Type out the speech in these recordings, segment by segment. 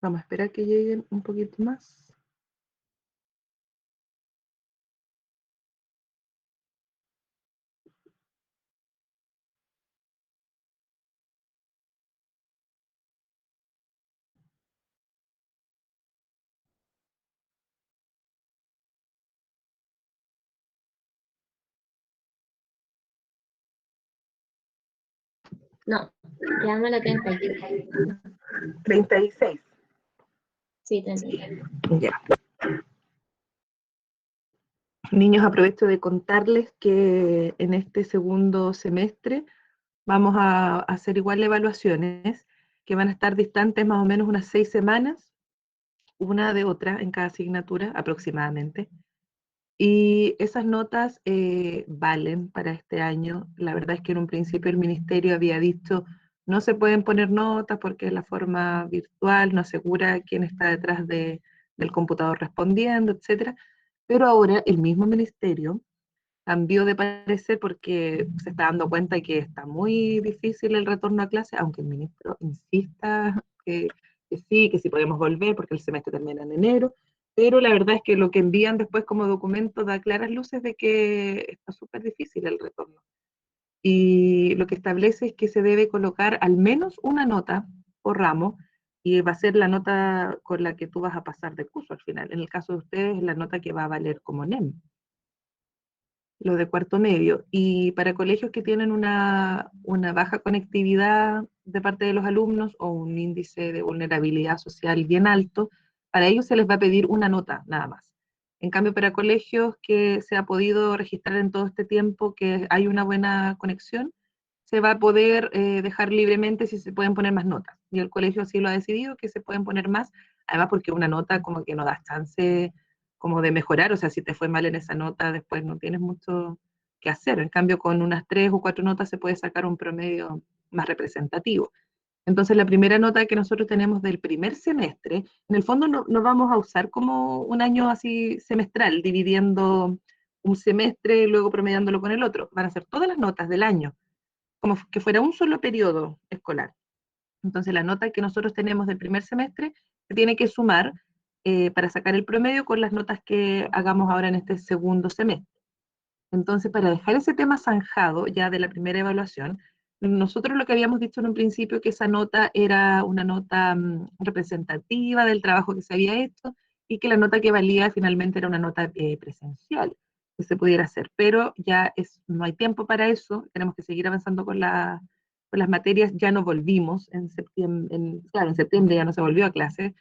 Vamos a esperar que lleguen un poquito más. No, ya me la tengo aquí. 36. Sí, 36. Ya. Niños, aprovecho de contarles que en este segundo semestre vamos a hacer igual evaluaciones que van a estar distantes más o menos unas 6 semanas, una de otra en cada asignatura aproximadamente. Y esas notas valen para este año. La verdad es que en un principio el ministerio había dicho no se pueden poner notas porque la forma virtual no asegura quién está detrás del computador respondiendo, etcétera. Pero ahora el mismo ministerio cambió de parecer porque se está dando cuenta que está muy difícil el retorno a clase, aunque el ministro insista que sí podemos volver porque el semestre termina en enero, pero la verdad es que lo que envían después como documento da claras luces de que está súper difícil el retorno. Y lo que establece es que se debe colocar al menos una nota por ramo y va a ser la nota con la que tú vas a pasar de curso al final. En el caso de ustedes, es la nota que va a valer como NEM, lo de cuarto medio. Y para colegios que tienen una baja conectividad de parte de los alumnos o un índice de vulnerabilidad social bien alto, para ellos se les va a pedir una nota nada más. En cambio, para colegios que se ha podido registrar en todo este tiempo que hay una buena conexión, se va a poder dejar libremente si se pueden poner más notas. Y el colegio así lo ha decidido, que se pueden poner más, además porque una nota como que no da chance como de mejorar, o sea, si te fue mal en esa nota, después no tienes mucho que hacer. En cambio, con unas 3 o 4 notas se puede sacar un promedio más representativo. Entonces, la primera nota que nosotros tenemos del primer semestre, en el fondo no vamos a usar como un año así semestral, dividiendo un semestre y luego promediándolo con el otro. Van a ser todas las notas del año, como que fuera un solo periodo escolar. Entonces, la nota que nosotros tenemos del primer semestre se tiene que sumar para sacar el promedio con las notas que hagamos ahora en este segundo semestre. Entonces, para dejar ese tema zanjado ya de la primera evaluación, nosotros lo que habíamos dicho en un principio que esa nota era una nota representativa del trabajo que se había hecho y que la nota que valía finalmente era una nota presencial que se pudiera hacer, pero ya no hay tiempo para eso, tenemos que seguir avanzando con las materias, ya no volvimos en septiembre, claro, en septiembre ya no se volvió a clase,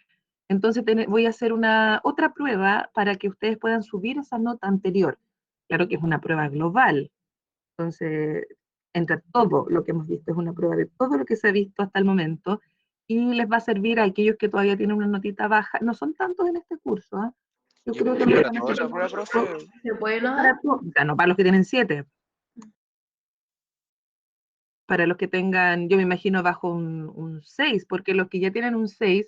entonces voy a hacer otra prueba para que ustedes puedan subir esa nota anterior. Claro que es una prueba global, entonces entre todo lo que hemos visto es una prueba de todo lo que se ha visto hasta el momento y les va a servir a aquellos que todavía tienen una notita baja. No son tantos en este curso, ¿eh? Yo creo que para todos esa prueba, profe. ¿Se puede no para dar? no para los que tienen 7, para los que tengan, yo me imagino, bajo un 6, porque los que ya tienen un 6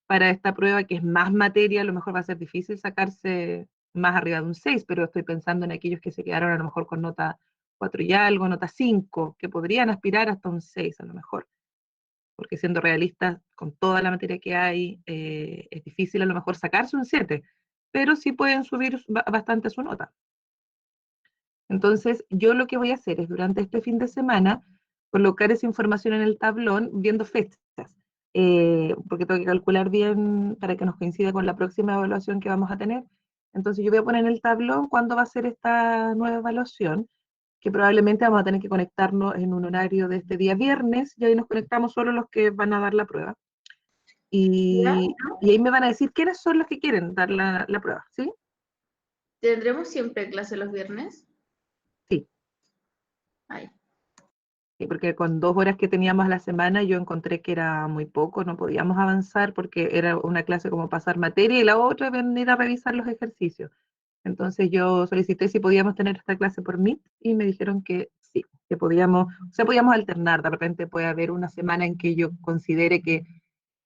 para esta prueba, que es más materia, a lo mejor va a ser difícil sacarse más arriba de un 6, pero estoy pensando en aquellos que se quedaron a lo mejor con nota 4 y algo, nota 5, que podrían aspirar hasta un 6 a lo mejor, porque siendo realistas, con toda la materia que hay, es difícil a lo mejor sacarse un 7, pero sí pueden subir bastante su nota. Entonces, yo lo que voy a hacer es durante este fin de semana colocar esa información en el tablón viendo fechas, porque tengo que calcular bien para que nos coincida con la próxima evaluación que vamos a tener. Entonces, yo voy a poner en el tablón cuándo va a ser esta nueva evaluación, que probablemente vamos a tener que conectarnos en un horario de este día viernes, y ahí nos conectamos solo los que van a dar la prueba. Y ahí me van a decir quiénes son los que quieren dar la prueba, ¿sí? ¿Tendremos siempre clase los viernes? Sí. Ay. Sí, porque con 2 horas que teníamos a la semana yo encontré que era muy poco, no podíamos avanzar porque era una clase como pasar materia y la otra venir a revisar los ejercicios. Entonces yo solicité si podíamos tener esta clase por Meet y me dijeron que sí, que podíamos, o sea, podíamos alternar, de repente puede haber una semana en que yo considere que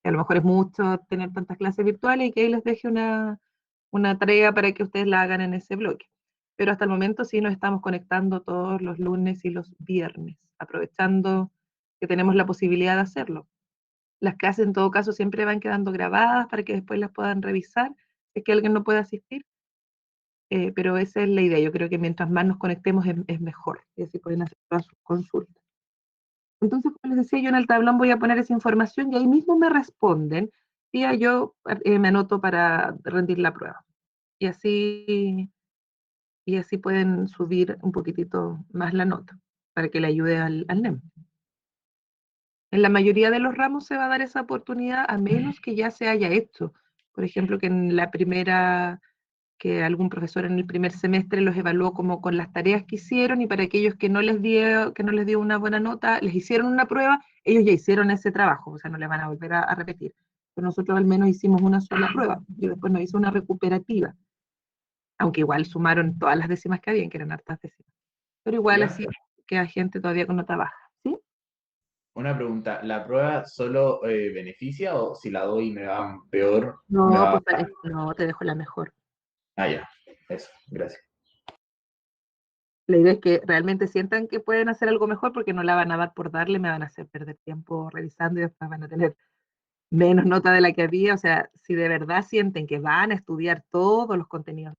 a lo mejor es mucho tener tantas clases virtuales y que ahí les deje una tarea para que ustedes la hagan en ese bloque. Pero hasta el momento sí nos estamos conectando todos los lunes y los viernes, aprovechando que tenemos la posibilidad de hacerlo. Las clases en todo caso siempre van quedando grabadas para que después las puedan revisar, si es que alguien no puede asistir, pero esa es la idea. Yo creo que mientras más nos conectemos es mejor, y así pueden hacer todas sus consultas. Entonces, como les decía, yo en el tablón voy a poner esa información y ahí mismo me responden, y yo me anoto para rendir la prueba. Y así pueden subir un poquitito más la nota para que le ayude al NEM. En la mayoría de los ramos se va a dar esa oportunidad, a menos que ya se haya hecho. Por ejemplo, que en la primera, que algún profesor en el primer semestre los evaluó como con las tareas que hicieron, y para aquellos que no les dio una buena nota, les hicieron una prueba, ellos ya hicieron ese trabajo, o sea, no le van a volver a repetir. Pero nosotros al menos hicimos una sola prueba, y después nos hizo una recuperativa, aunque igual sumaron todas las décimas que habían, que eran hartas décimas. Pero igual Ya. así queda gente todavía con nota baja, ¿sí? Una pregunta, ¿la prueba solo beneficia o si la doy y me va peor, me No, va... pues no, te dejo la mejor. Ah, ya, eso, gracias. La idea es que realmente sientan que pueden hacer algo mejor, porque no la van a dar por darle, me van a hacer perder tiempo revisando y después van a tener menos nota de la que había. O sea, si de verdad sienten que van a estudiar todos los contenidos,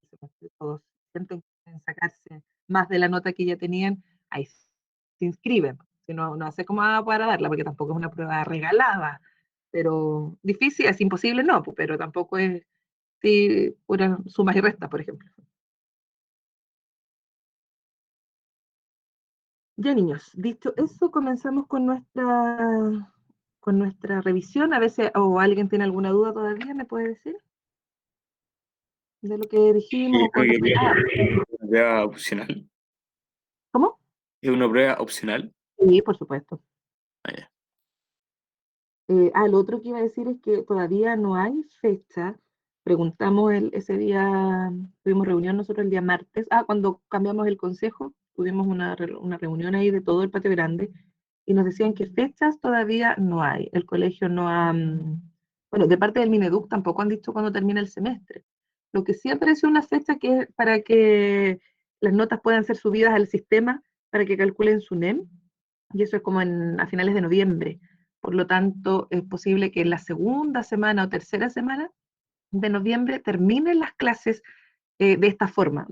todos sienten que pueden sacarse más de la nota que ya tenían, ahí se inscriben. Si no, no sé cómo van a poder darla, porque tampoco es una prueba regalada, pero difícil, es imposible, no, pues, pero tampoco es sí, puras sumas y restas, por ejemplo. Ya, niños, dicho eso, comenzamos con nuestra revisión. A veces, o alguien tiene alguna duda todavía, ¿me puede decir? De lo que dijimos Y o con creo que respecto. es una prueba opcional. ¿Cómo? Es una prueba opcional. Sí, por supuesto. Ah, ya. Lo otro que iba a decir es que todavía no hay fecha. Preguntamos ese día, tuvimos reunión nosotros el día martes. Cuando cambiamos el consejo, tuvimos una reunión ahí de todo el patio grande, y nos decían que fechas todavía no hay. El colegio no ha, bueno, de parte del Mineduc tampoco han dicho cuándo termina el semestre. Lo que sí apareció una fecha que es para que las notas puedan ser subidas al sistema para que calculen su NEM, y eso es como a finales de noviembre. Por lo tanto, es posible que en la segunda semana o tercera semana de noviembre terminen las clases de esta forma,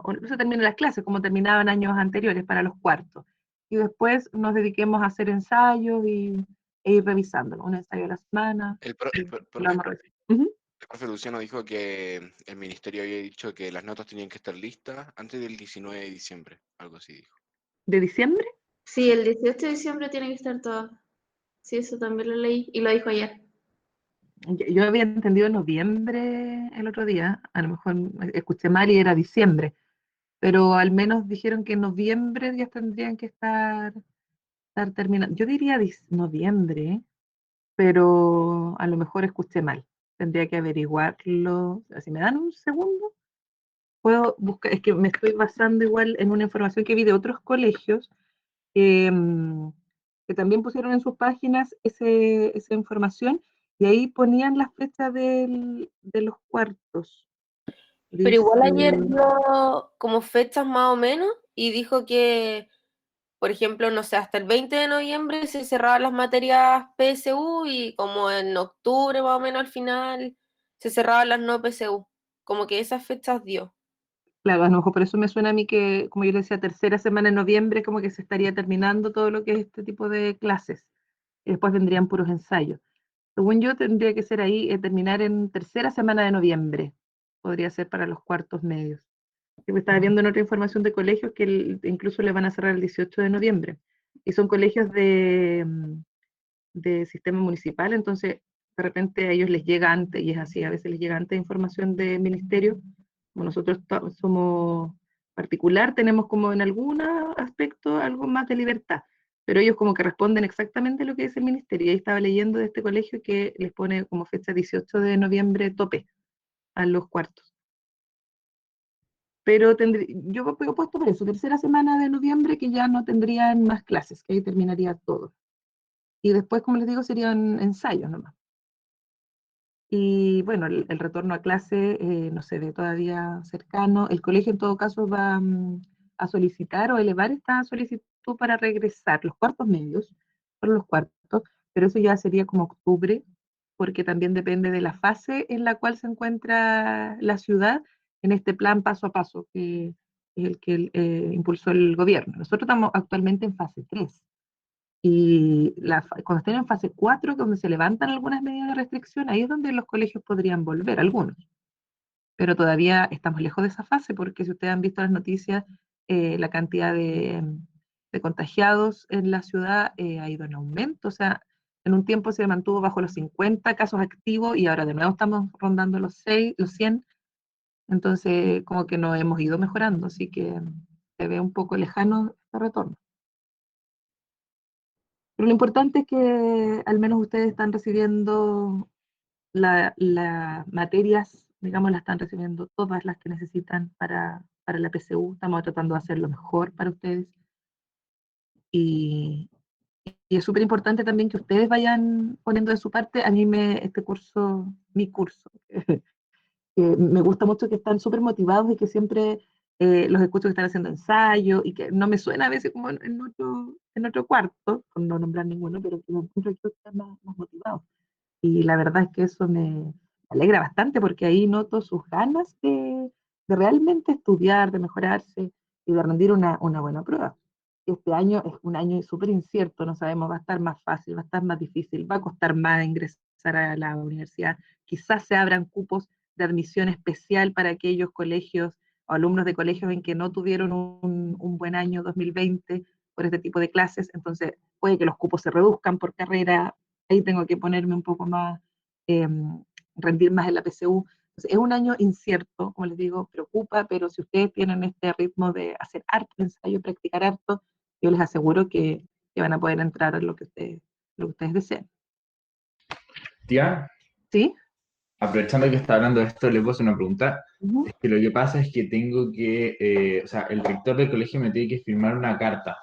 o incluso terminen las clases como terminaban años anteriores para los cuartos. Y después nos dediquemos a hacer ensayos e ir revisándolo, un ensayo a la semana, El, y lo profe, vamos a revisar. Ujú. el profe Luciano dijo que el ministerio había dicho que las notas tenían que estar listas antes del 19 de diciembre, algo así dijo. ¿De diciembre? Sí, el 18 de diciembre tiene que estar todo. Sí, eso también lo leí y lo dijo ayer. Yo había entendido noviembre el otro día, a lo mejor escuché mal y era diciembre, pero al menos dijeron que en noviembre ya tendrían que estar terminando. Yo diría noviembre, pero a lo mejor escuché mal. Tendría que averiguarlo. O sea, si me dan un segundo, puedo buscar. Es que me estoy basando igual en una información que vi de otros colegios, que también pusieron en sus páginas esa información, y ahí ponían las fechas de los cuartos. Pero Dice, igual ayer dio como fechas más o menos y dijo que, por ejemplo, no sé, hasta el 20 de noviembre se cerraban las materias PSU y como en octubre más o menos al final se cerraban las no PSU. Como que esas fechas dio. claro, a lo mejor por eso me suena a mí que, como yo le decía, tercera semana de noviembre, como que se estaría terminando todo lo que es este tipo de clases. Y después vendrían puros ensayos. Según yo, tendría que ser ahí, terminar en tercera semana de noviembre. Podría ser para los cuartos medios. Yo estaba viendo en otra información de colegios que incluso le van a cerrar el 18 de noviembre. Y son colegios de sistema municipal, entonces de repente a ellos les llega antes, y es así, a veces les llega antes información del ministerio. Como nosotros somos particular, tenemos como en algún aspecto algo más de libertad, pero ellos como que responden exactamente lo que dice el ministerio. Y ahí estaba leyendo de este colegio que les pone como fecha 18 de noviembre tope a los cuartos. Pero yo he puesto por eso, tercera semana de noviembre, que ya no tendrían más clases, que ahí terminaría todo. Y después, como les digo, serían ensayos nomás. Y bueno, el retorno a clase no se ve todavía cercano. El colegio en todo caso va a solicitar o elevar esta solicitud para regresar los cuartos medios, por los cuartos, pero eso ya sería como octubre, porque también depende de la fase en la cual se encuentra la ciudad en este plan paso a paso, que es el que impulsó el gobierno. Nosotros estamos actualmente en fase 3. Y cuando estén en fase 4, donde se levantan algunas medidas de restricción, ahí es donde los colegios podrían volver, algunos. Pero todavía estamos lejos de esa fase, porque si ustedes han visto las noticias, la cantidad de contagiados en la ciudad ha ido en aumento. O sea, en un tiempo se mantuvo bajo los 50 casos activos y ahora de nuevo estamos rondando los 100. Entonces, como que nos hemos ido mejorando, así que se ve un poco lejano este retorno. Pero lo importante es que al menos ustedes están recibiendo las materias, digamos, las están recibiendo todas las que necesitan para la PSU. Estamos tratando de hacer lo mejor para ustedes. Y es súper importante también que ustedes vayan poniendo de su parte. A mí este curso, mi curso, me gusta mucho que están súper motivados y que siempre los escucho que están haciendo ensayos y que no me suena a veces como en otro cuarto, con no nombrar ninguno, pero que me encuentro que están más motivados. Y la verdad es que eso me alegra bastante porque ahí noto sus ganas de realmente estudiar, de mejorarse y de rendir una buena prueba. Este año es un año súper incierto, no sabemos, va a estar más fácil, va a estar más difícil, va a costar más ingresar a la universidad. Quizás se abran cupos de admisión especial para aquellos colegios o alumnos de colegios en que no tuvieron un buen año 2020 por este tipo de clases, entonces puede que los cupos se reduzcan por carrera, ahí tengo que ponerme un poco más, eh, rendir más en la PSU. Entonces, es un año incierto, como les digo, preocupa, pero si ustedes tienen este ritmo de hacer harto ensayo, practicar harto, yo les aseguro que van a poder entrar a lo que ustedes deseen. Tía, ¿Sí? aprovechando que está hablando de esto, le puedo hacer una pregunta. Uh-huh. Es que lo que pasa es que tengo que, o sea, el rector del colegio me tiene que firmar una carta.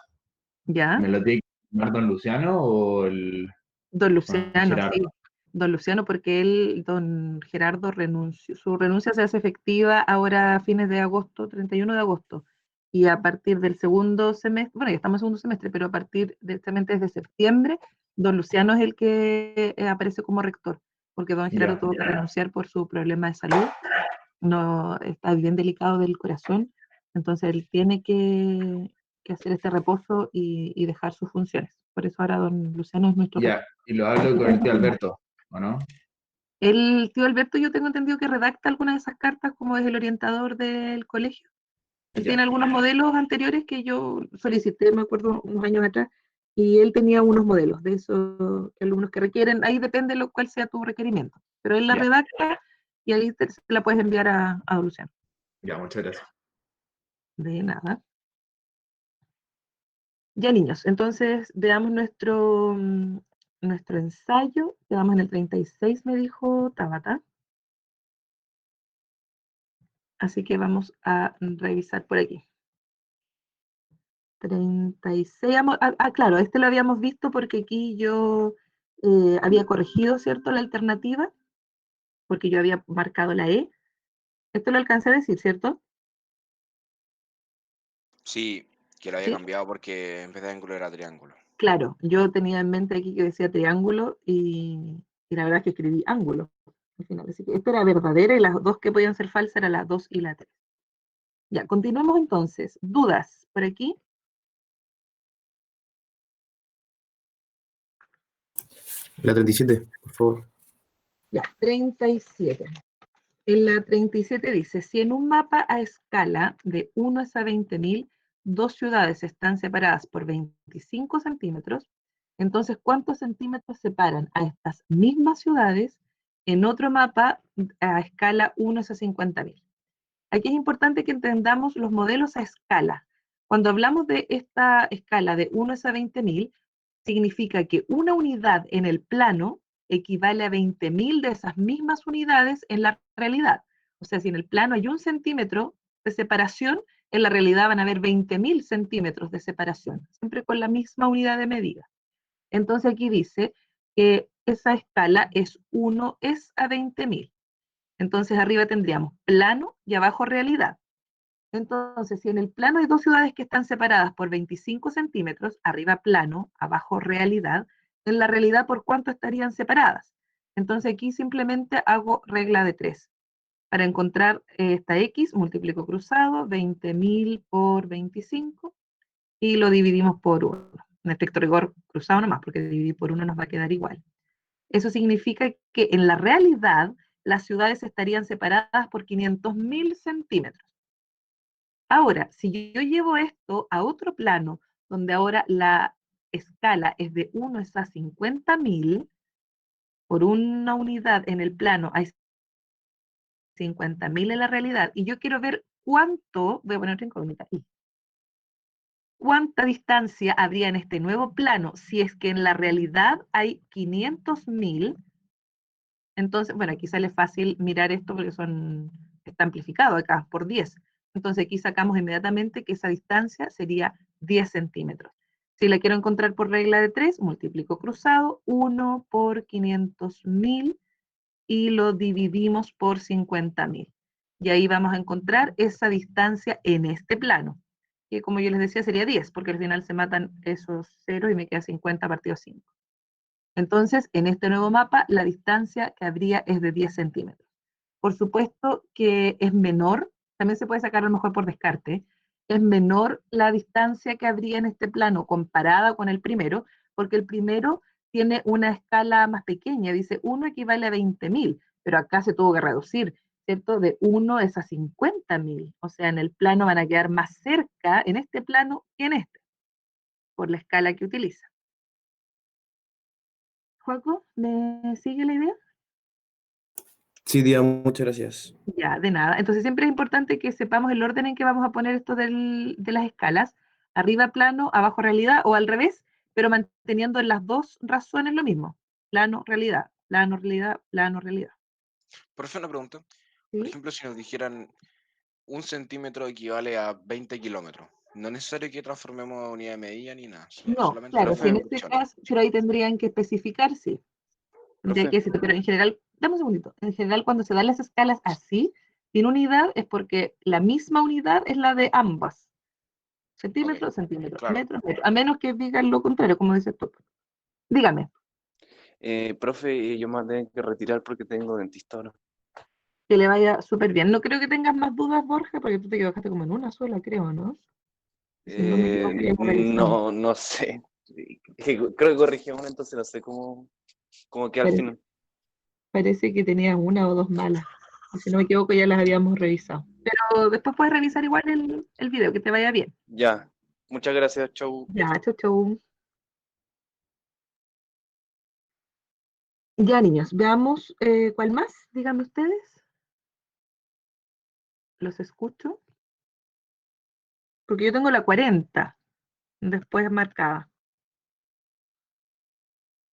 ¿Ya? ¿Me lo tiene que firmar don Luciano o el Don Luciano, Gerardo? sí. Don Luciano, porque don Gerardo renunció. Su renuncia se hace efectiva ahora a fines de agosto, 31 de agosto. Y a partir del segundo semestre, bueno, ya estamos en segundo semestre, pero a partir de este mes desde septiembre, don Luciano es el que aparece como rector, porque don Gerardo tuvo que renunciar por su problema de salud. No, está bien delicado del corazón, entonces él tiene que hacer este reposo y dejar sus funciones. Por eso ahora don Luciano es nuestro rector. Y lo hablo con el tío Alberto, ¿o no? El tío Alberto, yo tengo entendido que redacta algunas de esas cartas como es el orientador del colegio. Él tiene algunos modelos anteriores que yo solicité, me acuerdo, unos años atrás, y él tenía unos modelos de esos alumnos que requieren, ahí depende de cuál sea tu requerimiento, pero él la redacta y ahí se la puedes enviar a Luciano. Ya, muchas gracias. De nada. Ya, niños, entonces veamos nuestro ensayo. Quedamos en el 36, me dijo Tabata. Así que vamos a revisar por aquí. 36. Claro, este lo habíamos visto porque aquí yo había corregido, ¿cierto? La alternativa, porque yo había marcado la E. Esto lo alcancé a decir, ¿cierto? Sí, que lo había ¿Sí? cambiado porque en vez de ángulo era triángulo. Claro, yo tenía en mente aquí que decía triángulo y la verdad es que escribí ángulo al final. Así que esta era verdadera y las dos que podían ser falsas eran la 2 y la 3. Ya, continuamos entonces. ¿Dudas por aquí? La 37, por favor. Ya, 37. En la 37 dice, si en un mapa a escala de 1 a 20.000, dos ciudades están separadas por 25 centímetros, entonces, ¿cuántos centímetros separan a estas mismas ciudades en otro mapa a escala 1 a 50.000? Aquí es importante que entendamos los modelos a escala. Cuando hablamos de esta escala de 1 a 20.000, significa que una unidad en el plano equivale a 20.000 de esas mismas unidades en la realidad. O sea, si en el plano hay 1 centímetro de separación, en la realidad van a haber 20.000 centímetros de separación, siempre con la misma unidad de medida. Entonces aquí dice que esa escala es 1 es a 20.000. Entonces arriba tendríamos plano y abajo realidad. Entonces, si en el plano hay dos ciudades que están separadas por 25 centímetros, arriba plano, abajo realidad, en la realidad por cuánto estarían separadas. Entonces aquí simplemente hago regla de 3. Para encontrar esta X, multiplico cruzado, 20.000 por 25, y lo dividimos por 1. En estricto rigor, cruzado nomás, porque dividir por 1 nos va a quedar igual. Eso significa que en la realidad las ciudades estarían separadas por 500.000 centímetros. Ahora, si yo llevo esto a otro plano, donde ahora la escala es de 1 a 50.000, por una unidad en el plano hay 50.000 en la realidad, y yo quiero ver cuánto, voy a poner otra incógnita, cuánta distancia habría en este nuevo plano si es que en la realidad hay 500.000. Entonces, bueno, aquí sale fácil mirar esto porque está amplificado acá por 10. Entonces aquí sacamos inmediatamente que esa distancia sería 10 centímetros. Si la quiero encontrar por regla de 3, multiplico cruzado, 1 por 500.000, y lo dividimos por 50.000. Y ahí vamos a encontrar esa distancia en este plano, que como yo les decía sería 10, porque al final se matan esos ceros y me queda 50 partido 5. Entonces, en este nuevo mapa, la distancia que habría es de 10 centímetros. Por supuesto que es menor, también se puede sacar a lo mejor por descarte, es menor la distancia que habría en este plano comparada con el primero, porque el primero tiene una escala más pequeña, dice 1 equivale a 20.000, pero acá se tuvo que reducir, ¿cierto? De 1 es a 50.000, o sea, en el plano van a quedar más cerca, en este plano, que en este, por la escala que utiliza. Joaco, ¿me sigue la idea? Sí, Dia, muchas gracias. Ya, de nada. Entonces siempre es importante que sepamos el orden en que vamos a poner esto de las escalas. Arriba plano, abajo realidad, o al revés, pero manteniendo en las dos razones lo mismo. Plano, realidad, plano, realidad, plano, realidad. Profe, una pregunta. ¿Sí? Por ejemplo, si nos dijeran 1 centímetro equivale a 20 kilómetros, no es necesario que transformemos a unidad de medida ni nada. No, Solamente claro, si en profe, este caso, pero ahí tendrían que especificar, sí. Tendría Profe. que decirte, pero en general, dame un segundito, en general cuando se dan las escalas así, sin unidad, es porque la misma unidad es la de ambas. Centímetros, centímetros, claro. metros, metros, a menos que digan lo contrario, como dices tú. Dígame, Profe, yo me voy a tener que retirar porque tengo dentista ahora. que le vaya súper bien. No creo que tengas más dudas, Borja, porque tú te equivocaste como en una sola, creo, ¿no? Si no me equivoco, ya hemos revisado. No sé. Creo que corrigí una, entonces no sé cómo queda al final. Parece que tenías una o dos malas. Y si no me equivoco, ya las habíamos revisado. Pero después puedes revisar igual el video, que te vaya bien. Ya. Muchas gracias, chau. Ya, chau, chau. Ya, niños, veamos cuál más. Díganme ustedes. Los escucho. Porque yo tengo la 40 después marcada.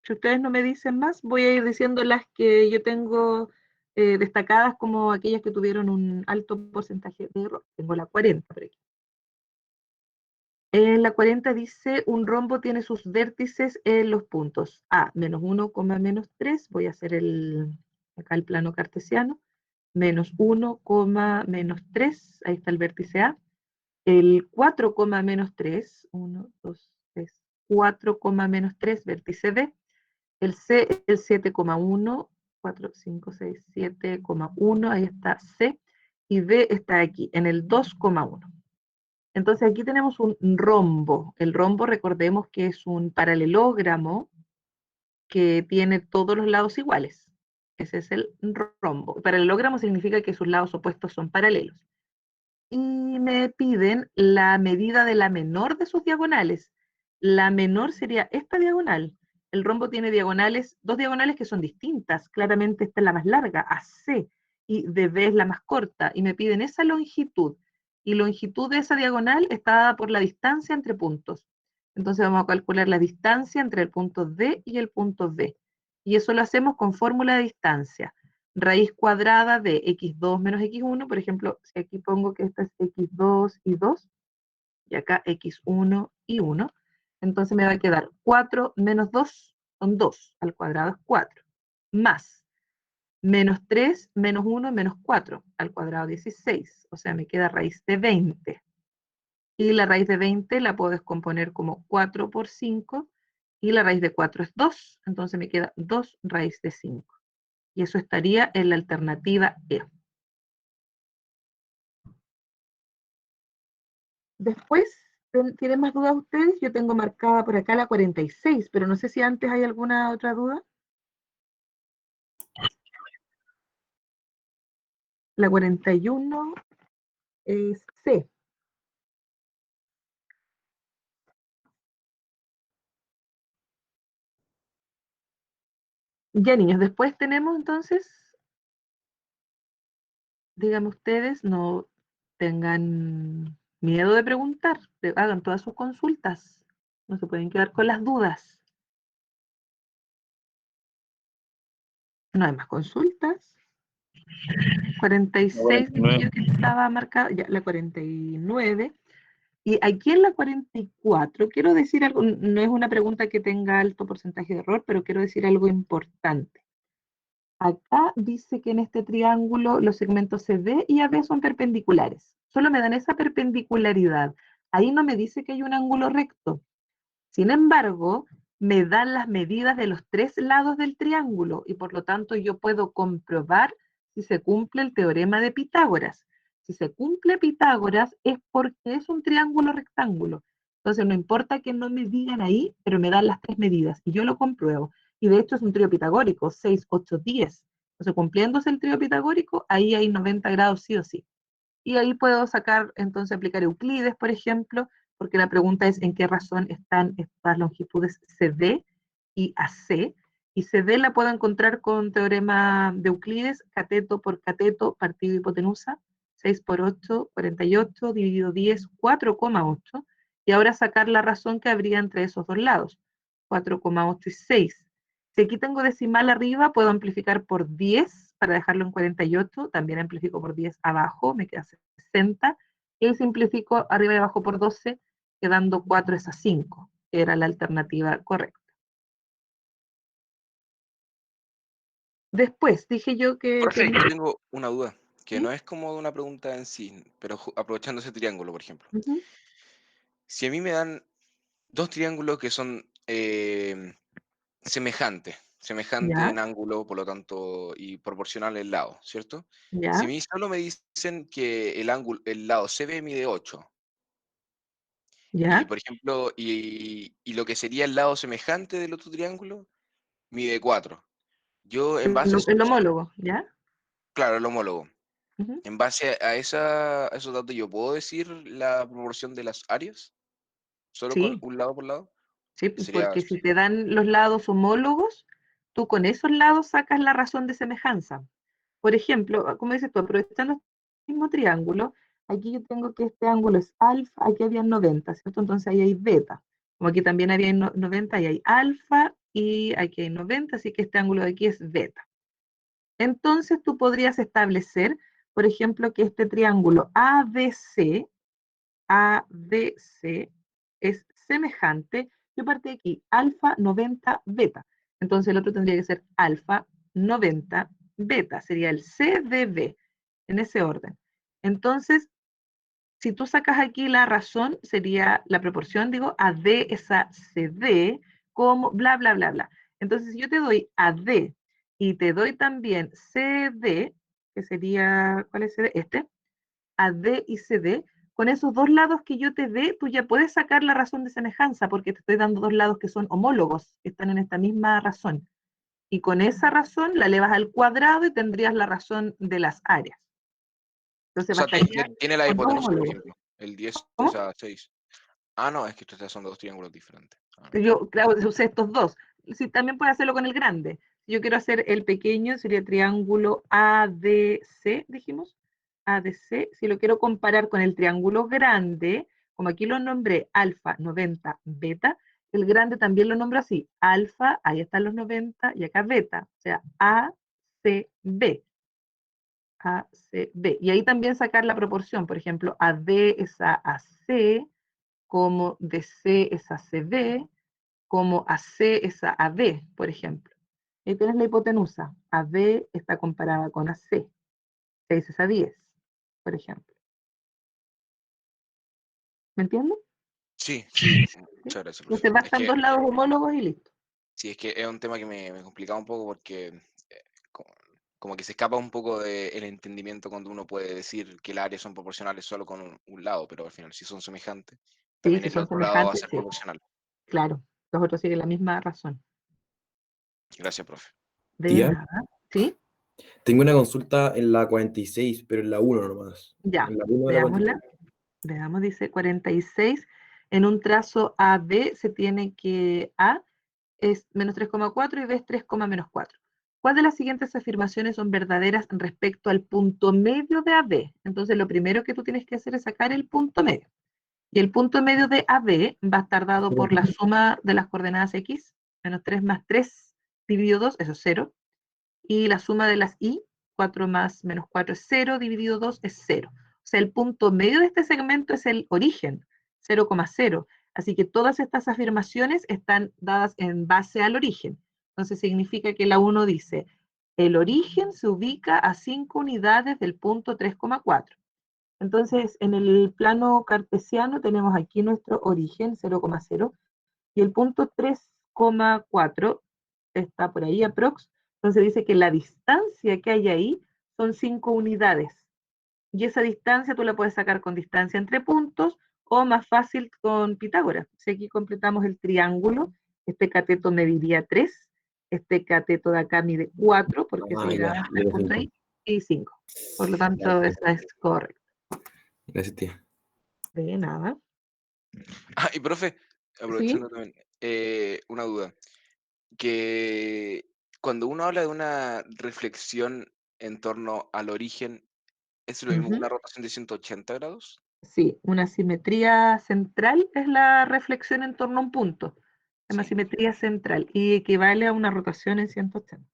Si ustedes no me dicen más, voy a ir diciendo las que yo tengo destacadas como aquellas que tuvieron un alto porcentaje de error. Tengo la 40 por aquí. En la 40 dice, un rombo tiene sus vértices en los puntos A, menos 1, menos 3, voy a hacer acá el plano cartesiano, menos 1, menos 3, ahí está el vértice A, el 4, menos 3, 1, 2, 3, 4, menos 3, vértice B, el C, el 7,1, 4, 5, 6, 7,1, ahí está C, y D está aquí, en el 2,1. Entonces aquí tenemos un rombo. El rombo, recordemos que es un paralelogramo que tiene todos los lados iguales. Ese es el rombo. Paralelogramo significa que sus lados opuestos son paralelos. Y me piden la medida de la menor de sus diagonales. La menor sería esta diagonal. El rombo tiene diagonales, dos diagonales que son distintas. Claramente esta es la más larga, AC, y DB es la más corta. Y me piden esa longitud. Y longitud de esa diagonal está dada por la distancia entre puntos. Entonces vamos a calcular la distancia entre el punto D y el punto B. Y eso lo hacemos con fórmula de distancia. Raíz cuadrada de x2 menos x1, por ejemplo, si aquí pongo que esta es x2 y 2, y acá x1 y 1, entonces me va a quedar 4 menos 2 son 2, al cuadrado es 4, más menos 3 menos 1 menos 4, al cuadrado 16, o sea, me queda raíz de 20. Y la raíz de 20 la puedo descomponer como 4 por 5, y la raíz de 4 es 2, entonces me queda 2 raíz de 5. Y eso estaría en la alternativa E. Después, ¿tienen más dudas ustedes? Yo tengo marcada por acá la 46, pero no sé si antes hay alguna otra duda. La 41 es C. Ya, niños, después tenemos entonces, díganme ustedes, no tengan miedo de preguntar, hagan todas sus consultas, no se pueden quedar con las dudas. No hay más consultas. 46 dije yo que estaba marcada, ya la 49. Y aquí en la 44, quiero decir algo, no es una pregunta que tenga alto porcentaje de error, pero quiero decir algo importante. Acá dice que en este triángulo los segmentos CD y AB son perpendiculares. Solo me dan esa perpendicularidad. Ahí no me dice que hay un ángulo recto. Sin embargo, me dan las medidas de los 3 lados del triángulo y por lo tanto yo puedo comprobar si se cumple el teorema de Pitágoras. Si se cumple Pitágoras es porque es un triángulo rectángulo. Entonces no importa que no me digan ahí, pero me dan las 3 medidas y yo lo compruebo. Y de hecho es un trío pitagórico, 6, 8, 10. Entonces cumpliéndose el trío pitagórico, ahí hay 90 grados sí o sí. Y ahí puedo sacar, entonces aplicar Euclides, por ejemplo, porque la pregunta es en qué razón están estas longitudes CD y AC. Y CD la puedo encontrar con teorema de Euclides, cateto por cateto, partido hipotenusa, 6 por 8, 48, dividido 10, 4,8. Y ahora sacar la razón que habría entre esos dos lados, 4,8 y 6. Si aquí tengo decimal arriba, puedo amplificar por 10 para dejarlo en 48, también amplifico por 10 abajo, me queda 60, y simplifico arriba y abajo por 12, quedando 4 es a 5, que era la alternativa correcta. Después dije yo que... Profe, yo tengo una duda, que ¿Sí? no es como una pregunta en sí, pero aprovechando ese triángulo, por ejemplo. Si a mí me dan dos triángulos que son semejantes Ya, en ángulo, por lo tanto, y proporcional el lado, ¿cierto? Si a ya, mí solo me dicen que el lado CB mide 8, y ya. por ejemplo, y lo que sería el lado semejante del otro triángulo mide 4. Yo en base a El homólogo, ¿ya? claro, el homólogo. Ujú. En base a esos datos, ¿yo puedo decir la proporción de las áreas? ¿Solo con Sí, un lado por lado? sí, Sería porque si te dan los lados homólogos, tú con esos lados sacas la razón de semejanza. Por ejemplo, como dices tú, aprovechando el mismo triángulo, aquí yo tengo que este ángulo es alfa, aquí había 90, ¿cierto? Entonces ahí hay beta. Como aquí también había 90, ahí hay alfa y aquí hay 90, así que este ángulo de aquí es beta. Entonces tú podrías establecer, por ejemplo, que este triángulo ABC es semejante. Yo partí aquí, alfa 90 beta. Entonces el otro tendría que ser alfa 90 beta. Sería el CDB, en ese orden. Entonces, si tú sacas aquí la razón, sería la proporción, digo, AD es a CD, como bla, bla, bla, bla. Entonces, si yo te doy AD y te doy también CD, que sería, ¿cuál es CD? Este, AD y CD, con esos dos lados que yo te dé, tú ya puedes sacar la razón de semejanza, porque te estoy dando dos lados que son homólogos, que están en esta misma razón. Y con esa razón la elevas al cuadrado y tendrías la razón de las áreas. o Entonces sea, bastaría tiene la con dos hipotenusa, por homólogos. ejemplo. El 10 es ¿Cómo? a 6. Ah, no, es que estos son dos triángulos diferentes. Ah, no. Yo, claro, usé estos dos. Si, también puedo hacerlo con el grande. Si yo quiero hacer el pequeño, sería triángulo ADC, dijimos. ADC. Si lo quiero comparar con el triángulo grande, como aquí lo nombré alfa 90 beta, el grande también lo nombro así. Alfa, ahí están los 90 y acá beta. O sea, ACB. ACB. Y ahí también sacar la proporción. Por ejemplo, AD es a AC, como DC es a CB, como AC es a AB, por ejemplo. Ahí tienes la hipotenusa. AB está comparada con AC. 6 es a 10, por ejemplo. ¿Me entiendes? Sí, sí, muchas gracias, profe. Entonces bastan dos lados homólogos y listo. Sí, es que es un tema que me complicaba un poco porque como que se escapa un poco del entendimiento cuando uno puede decir que las áreas son proporcionales solo con un lado, pero al final si son semejantes, Sí, también si el son otro lado va a semejantes, ser sí. proporcional. Claro, los otros siguen la misma razón. Gracias, profe. De Tía, nada. ¿Sí? tengo una consulta en la 46, pero en la 1 nomás. Ya, En la 1 de la veámosla. 46. Veamos, dice 46. En un trazo AB se tiene que A es menos 3,4 y B es 3,-4. ¿Cuál de las siguientes afirmaciones son verdaderas respecto al punto medio de AB? Entonces, lo primero que tú tienes que hacer es sacar el punto medio. Y el punto medio de AB va a estar dado por la suma de las coordenadas X, menos 3 más 3 dividido 2, eso es 0. Y la suma de las Y, 4 más menos 4 es 0, dividido 2 es 0. O sea, el punto medio de este segmento es el origen, 0,0. Así que todas estas afirmaciones están dadas en base al origen. Entonces significa que la 1 dice, el origen se ubica a 5 unidades del punto 3,4. Entonces, en el plano cartesiano tenemos aquí nuestro origen, 0,0, y el punto 3,4 está por ahí aprox. Entonces dice que la distancia que hay ahí son 5 unidades. Y esa distancia tú la puedes sacar con distancia entre puntos o más fácil con Pitágoras. Si aquí completamos el triángulo, este cateto mediría 3, este cateto de acá mide 4, porque se llegaban a 3 puntos ahí, y 5. Por lo tanto, esa es correcta. Gracias, tía. De nada. Ah, y profe, ¿Sí? aprovechando también, una duda. Que cuando uno habla de una reflexión en torno al origen, ¿es lo mismo que una rotación de 180 grados? Sí, una simetría central es la reflexión en torno a un punto. Es una Sí. simetría central y equivale a una rotación en 180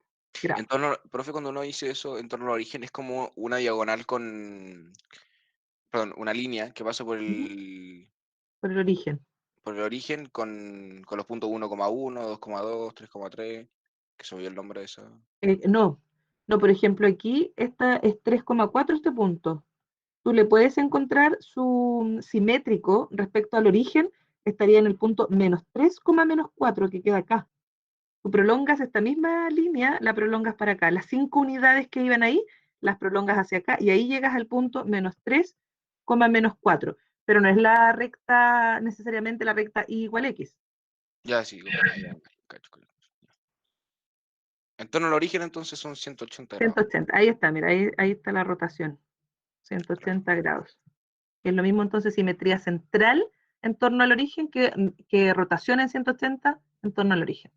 grados. Profe, cuando uno dice eso en torno al origen, es como una diagonal perdón, una línea que pasa por Por el origen. el origen con los puntos 1,1, 2,2, 3,3, que se me olvidó el nombre de esa. No, por ejemplo, aquí esta es 3,4 este punto. Tú le puedes encontrar su simétrico respecto al origen, estaría en el punto menos 3,-4 que queda acá. Tú prolongas esta misma línea, la prolongas para acá. Las 5 unidades que iban ahí, las prolongas hacia acá y ahí llegas al punto menos 3,-4. Pero no es la recta, necesariamente la recta y igual X. Ya, sí, ya, cacho. En torno al origen, entonces son 180 grados. 180, ahí está, mira, ahí está la rotación. 180 grados. Es lo mismo entonces simetría central en torno al origen que rotación en 180 en torno al origen.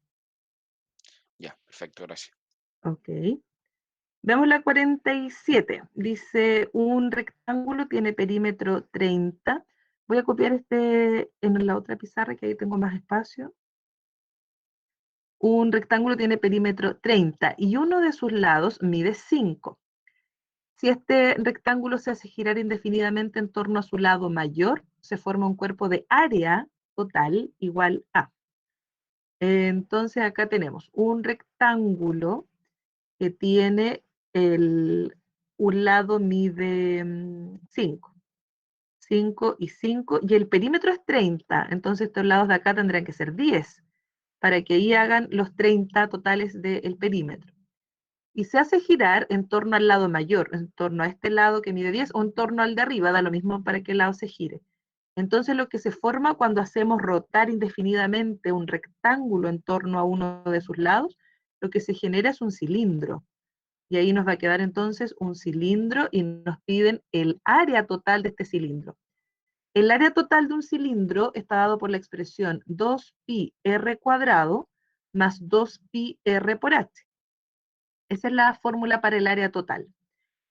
Ya, perfecto, gracias. Ok. Veamos la 47. Dice, un rectángulo tiene perímetro 30. Voy a copiar este en la otra pizarra, que ahí tengo más espacio. Un rectángulo tiene perímetro 30 y uno de sus lados mide 5. Si este rectángulo se hace girar indefinidamente en torno a su lado mayor, se forma un cuerpo de área total igual a. Entonces acá tenemos un rectángulo que tiene un lado mide 5. 5 y 5, y el perímetro es 30, entonces estos lados de acá tendrían que ser 10, para que ahí hagan los 30 totales del perímetro. Y se hace girar en torno al lado mayor, en torno a este lado que mide 10, o en torno al de arriba, da lo mismo para qué lado se gire. Entonces lo que se forma cuando hacemos rotar indefinidamente un rectángulo en torno a uno de sus lados, lo que se genera es un cilindro. Y ahí nos va a quedar entonces un cilindro y nos piden el área total de este cilindro. El área total de un cilindro está dado por la expresión 2pi r cuadrado más 2pi r por h. Esa es la fórmula para el área total.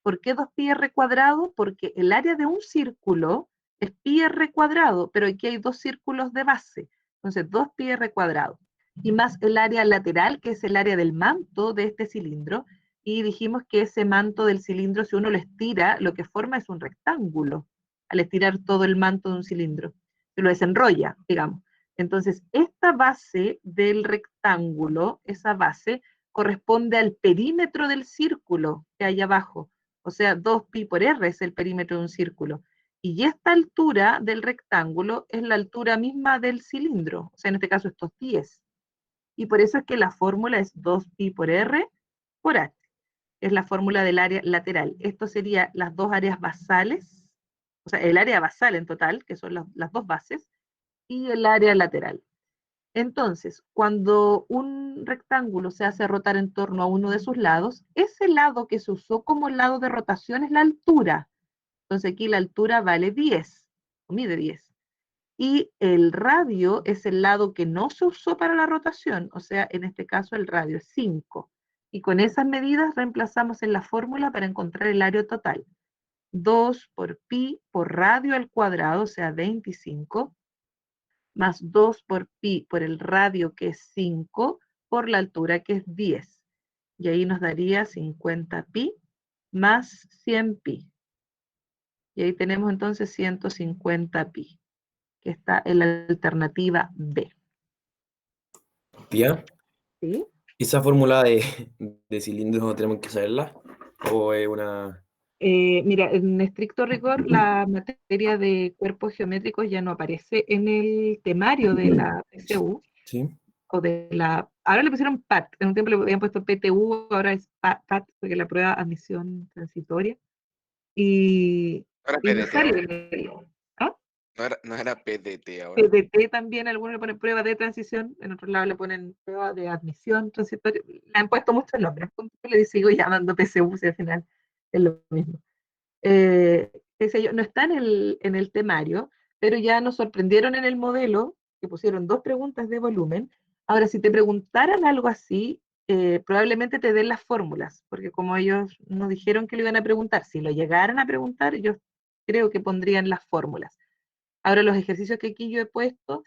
¿Por qué 2pi r cuadrado? Porque el área de un círculo es pi r cuadrado, pero aquí hay dos círculos de base. Entonces 2pi r cuadrado. Y más el área lateral, que es el área del manto de este cilindro. Y dijimos que ese manto del cilindro, si uno lo estira, lo que forma es un rectángulo, al estirar todo el manto de un cilindro. Se lo desenrolla, digamos. Entonces, esta base del rectángulo, esa base, corresponde al perímetro del círculo que hay abajo. O sea, 2pi por r es el perímetro de un círculo. Y esta altura del rectángulo es la altura misma del cilindro, o sea, en este caso estos 10. Y por eso es que la fórmula es 2pi por r por h. Es la fórmula del área lateral. Esto sería las dos áreas basales, o sea, el área basal en total, que son las dos bases, y el área lateral. Entonces, cuando un rectángulo se hace rotar en torno a uno de sus lados, ese lado que se usó como lado de rotación es la altura. Entonces aquí la altura vale 10, o mide 10. Y el radio es el lado que no se usó para la rotación, o sea, en este caso el radio es 5. Y con esas medidas reemplazamos en la fórmula para encontrar el área total. 2 por pi por radio al cuadrado, o sea, 25, más 2 por pi por el radio, que es 5, por la altura, que es 10. Y ahí nos daría 50 pi más 100 pi. Y ahí tenemos entonces 150 pi, que está en la alternativa B. Tía, ¿Sí? ¿esa fórmula de cilindros no tenemos que saberla? ¿O es una...? Mira, en estricto rigor, la materia de cuerpos geométricos ya no aparece en el temario de la PSU, Sí. o de la... Ahora le pusieron PAT, en un tiempo le habían puesto PTU, ahora es PAT, porque la prueba admisión transitoria. Y Ahora no PDT sale ahora. en el... ¿Ah? No era PDT ahora. PDT también, algunos le ponen prueba de transición, en otro lado le ponen prueba de admisión transitoria. Le han puesto muchos nombres, le sigo llamando PSU, si al final es lo mismo. Qué sé yo, no está en el temario, pero ya nos sorprendieron en el modelo, que pusieron 2 preguntas de volumen. Ahora, si te preguntaran algo así, probablemente te den las fórmulas, porque como ellos no dijeron que lo iban a preguntar, si lo llegaran a preguntar, yo creo que pondrían las fórmulas. Ahora, los ejercicios que aquí yo he puesto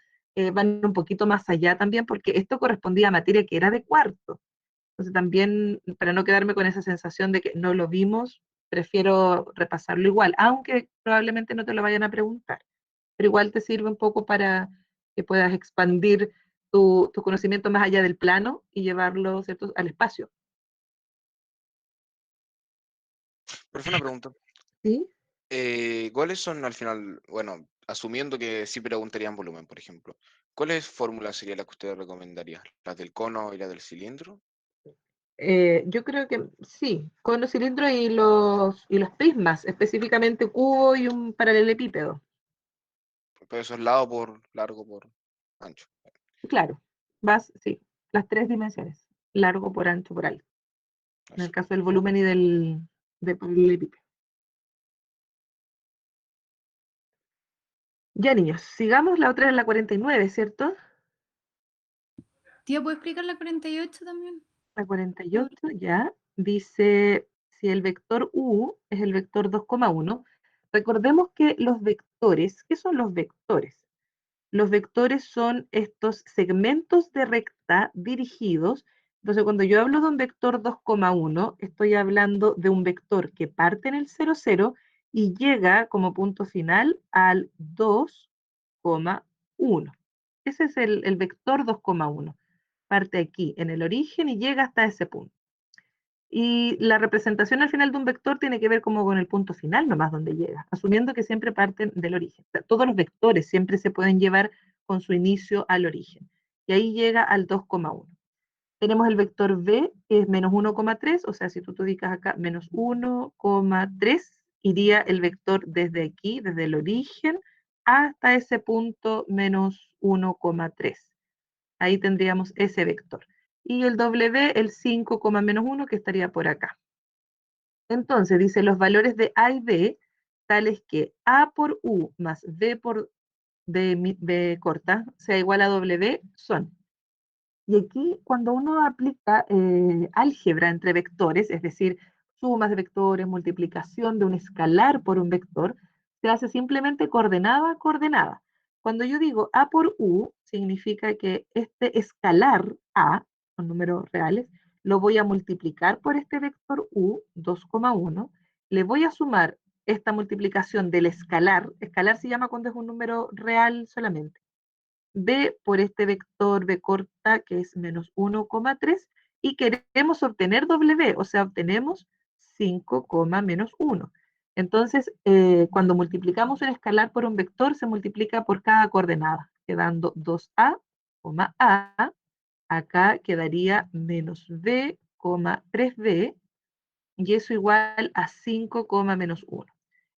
van un poquito más allá también, porque esto correspondía a materia que era de cuarto. Entonces también, para no quedarme con esa sensación de que no lo vimos, prefiero repasarlo igual, aunque probablemente no te lo vayan a preguntar, pero igual te sirve un poco para que puedas expandir tu conocimiento más allá del plano y llevarlo, ¿cierto?, al espacio. Profe, una pregunta. ¿Sí? ¿Cuáles son al final, bueno, asumiendo que sí preguntarían volumen, por ejemplo, ¿cuáles fórmulas sería la que usted recomendaría? ¿Las del cono y la del cilindro? Yo creo que sí, con los cilindros y los prismas, específicamente cubo y un paralelepípedo. Pues eso es lado por largo por ancho. Claro, sí, las 3 dimensiones, largo por ancho por alto, en el Eso. caso del volumen y del paralelepípedo. Ya, niños, sigamos, la otra es la 49, ¿cierto? Tía, ¿puedes explicar la 48 también? La 48, ya, dice, si el vector u es el vector 2,1, recordemos que los vectores, ¿qué son los vectores? Los vectores son estos segmentos de recta dirigidos. Entonces, cuando yo hablo de un vector 2,1, estoy hablando de un vector que parte en el 0, 0 y llega como punto final al 2,1. Ese es el vector 2,1. Parte aquí en el origen y llega hasta ese punto. Y la representación al final de un vector tiene que ver como con el punto final nomás donde llega, asumiendo que siempre parten del origen. O sea, todos los vectores siempre se pueden llevar con su inicio al origen. Y ahí llega al 2,1. Tenemos el vector b, que es menos 1,3, o sea, si tú te ubicas acá, menos 1,3, iría el vector desde aquí, desde el origen, hasta ese punto menos 1,3. Ahí tendríamos ese vector. Y el w, el 5, menos 1, que estaría por acá. Entonces, dice los valores de a y b, tales que a por u más b por b corta sea igual a w, son. Y aquí, cuando uno aplica álgebra entre vectores, es decir, sumas de vectores, multiplicación de un escalar por un vector, se hace simplemente coordenada a coordenada. Cuando yo digo a por u, significa que este escalar a, con números reales, lo voy a multiplicar por este vector u, 2,1, le voy a sumar esta multiplicación del escalar se llama cuando es un número real solamente, b por este vector b corta, que es menos 1,3, y queremos obtener w, o sea, obtenemos 5, menos 1. Entonces, cuando multiplicamos un escalar por un vector, se multiplica por cada coordenada, quedando 2a, a, acá quedaría menos b, 3b, y eso igual a 5, menos 1.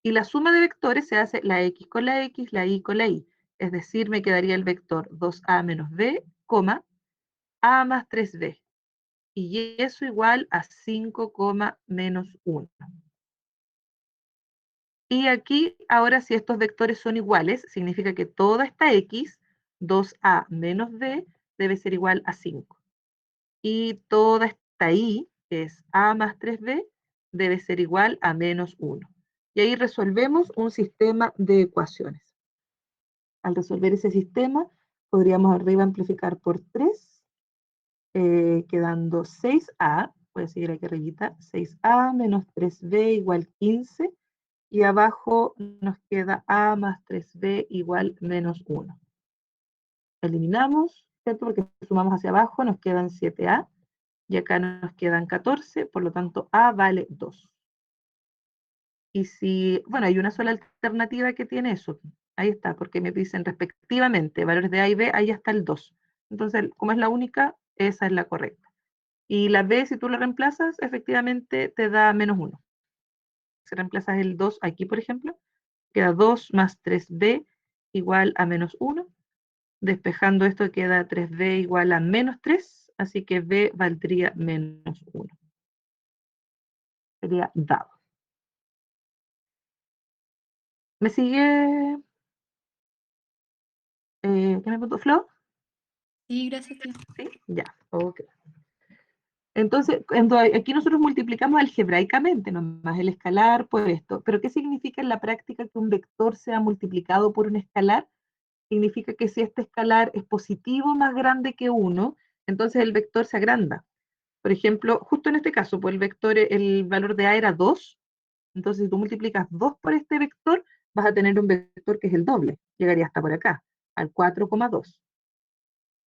Y la suma de vectores se hace la x con la x, la y con la y. Es decir, me quedaría el vector 2a menos b, a más 3b. Y eso igual a 5, menos 1. Y aquí, ahora si estos vectores son iguales, significa que toda esta x, 2a menos b, debe ser igual a 5. Y toda esta y, que es a más 3b, debe ser igual a menos 1. Y ahí resolvemos un sistema de ecuaciones. Al resolver ese sistema, podríamos arriba amplificar por 3, quedando 6a, voy a seguir aquí arribita, 6a menos 3b igual 15, y abajo nos queda a más 3b igual menos 1. Eliminamos, ¿cierto? Porque sumamos hacia abajo, nos quedan 7a, y acá nos quedan 14, por lo tanto a vale 2. Y si, bueno, hay una sola alternativa que tiene eso, ahí está, porque me dicen respectivamente valores de a y b, ahí está el 2. Entonces, como es la única, esa es la correcta. Y la b, si tú la reemplazas, efectivamente te da menos 1. Si reemplazas el 2 aquí, por ejemplo, queda 2 más 3b igual a menos 1. Despejando esto queda 3b igual a menos 3, así que b valdría menos 1. Sería dado. ¿Me sigue? ¿Qué me preguntó, Flo? Sí, gracias, tía. Sí, ya, ok. Entonces, cuando aquí nosotros multiplicamos algebraicamente, nomás el escalar por esto, pero ¿qué significa en la práctica que un vector sea multiplicado por un escalar? Significa que si este escalar es positivo más grande que 1, entonces el vector se agranda. Por ejemplo, justo en este caso, pues el vector, el valor de a era 2, entonces si tú multiplicas 2 por este vector, vas a tener un vector que es el doble, llegaría hasta por acá, al 4,2.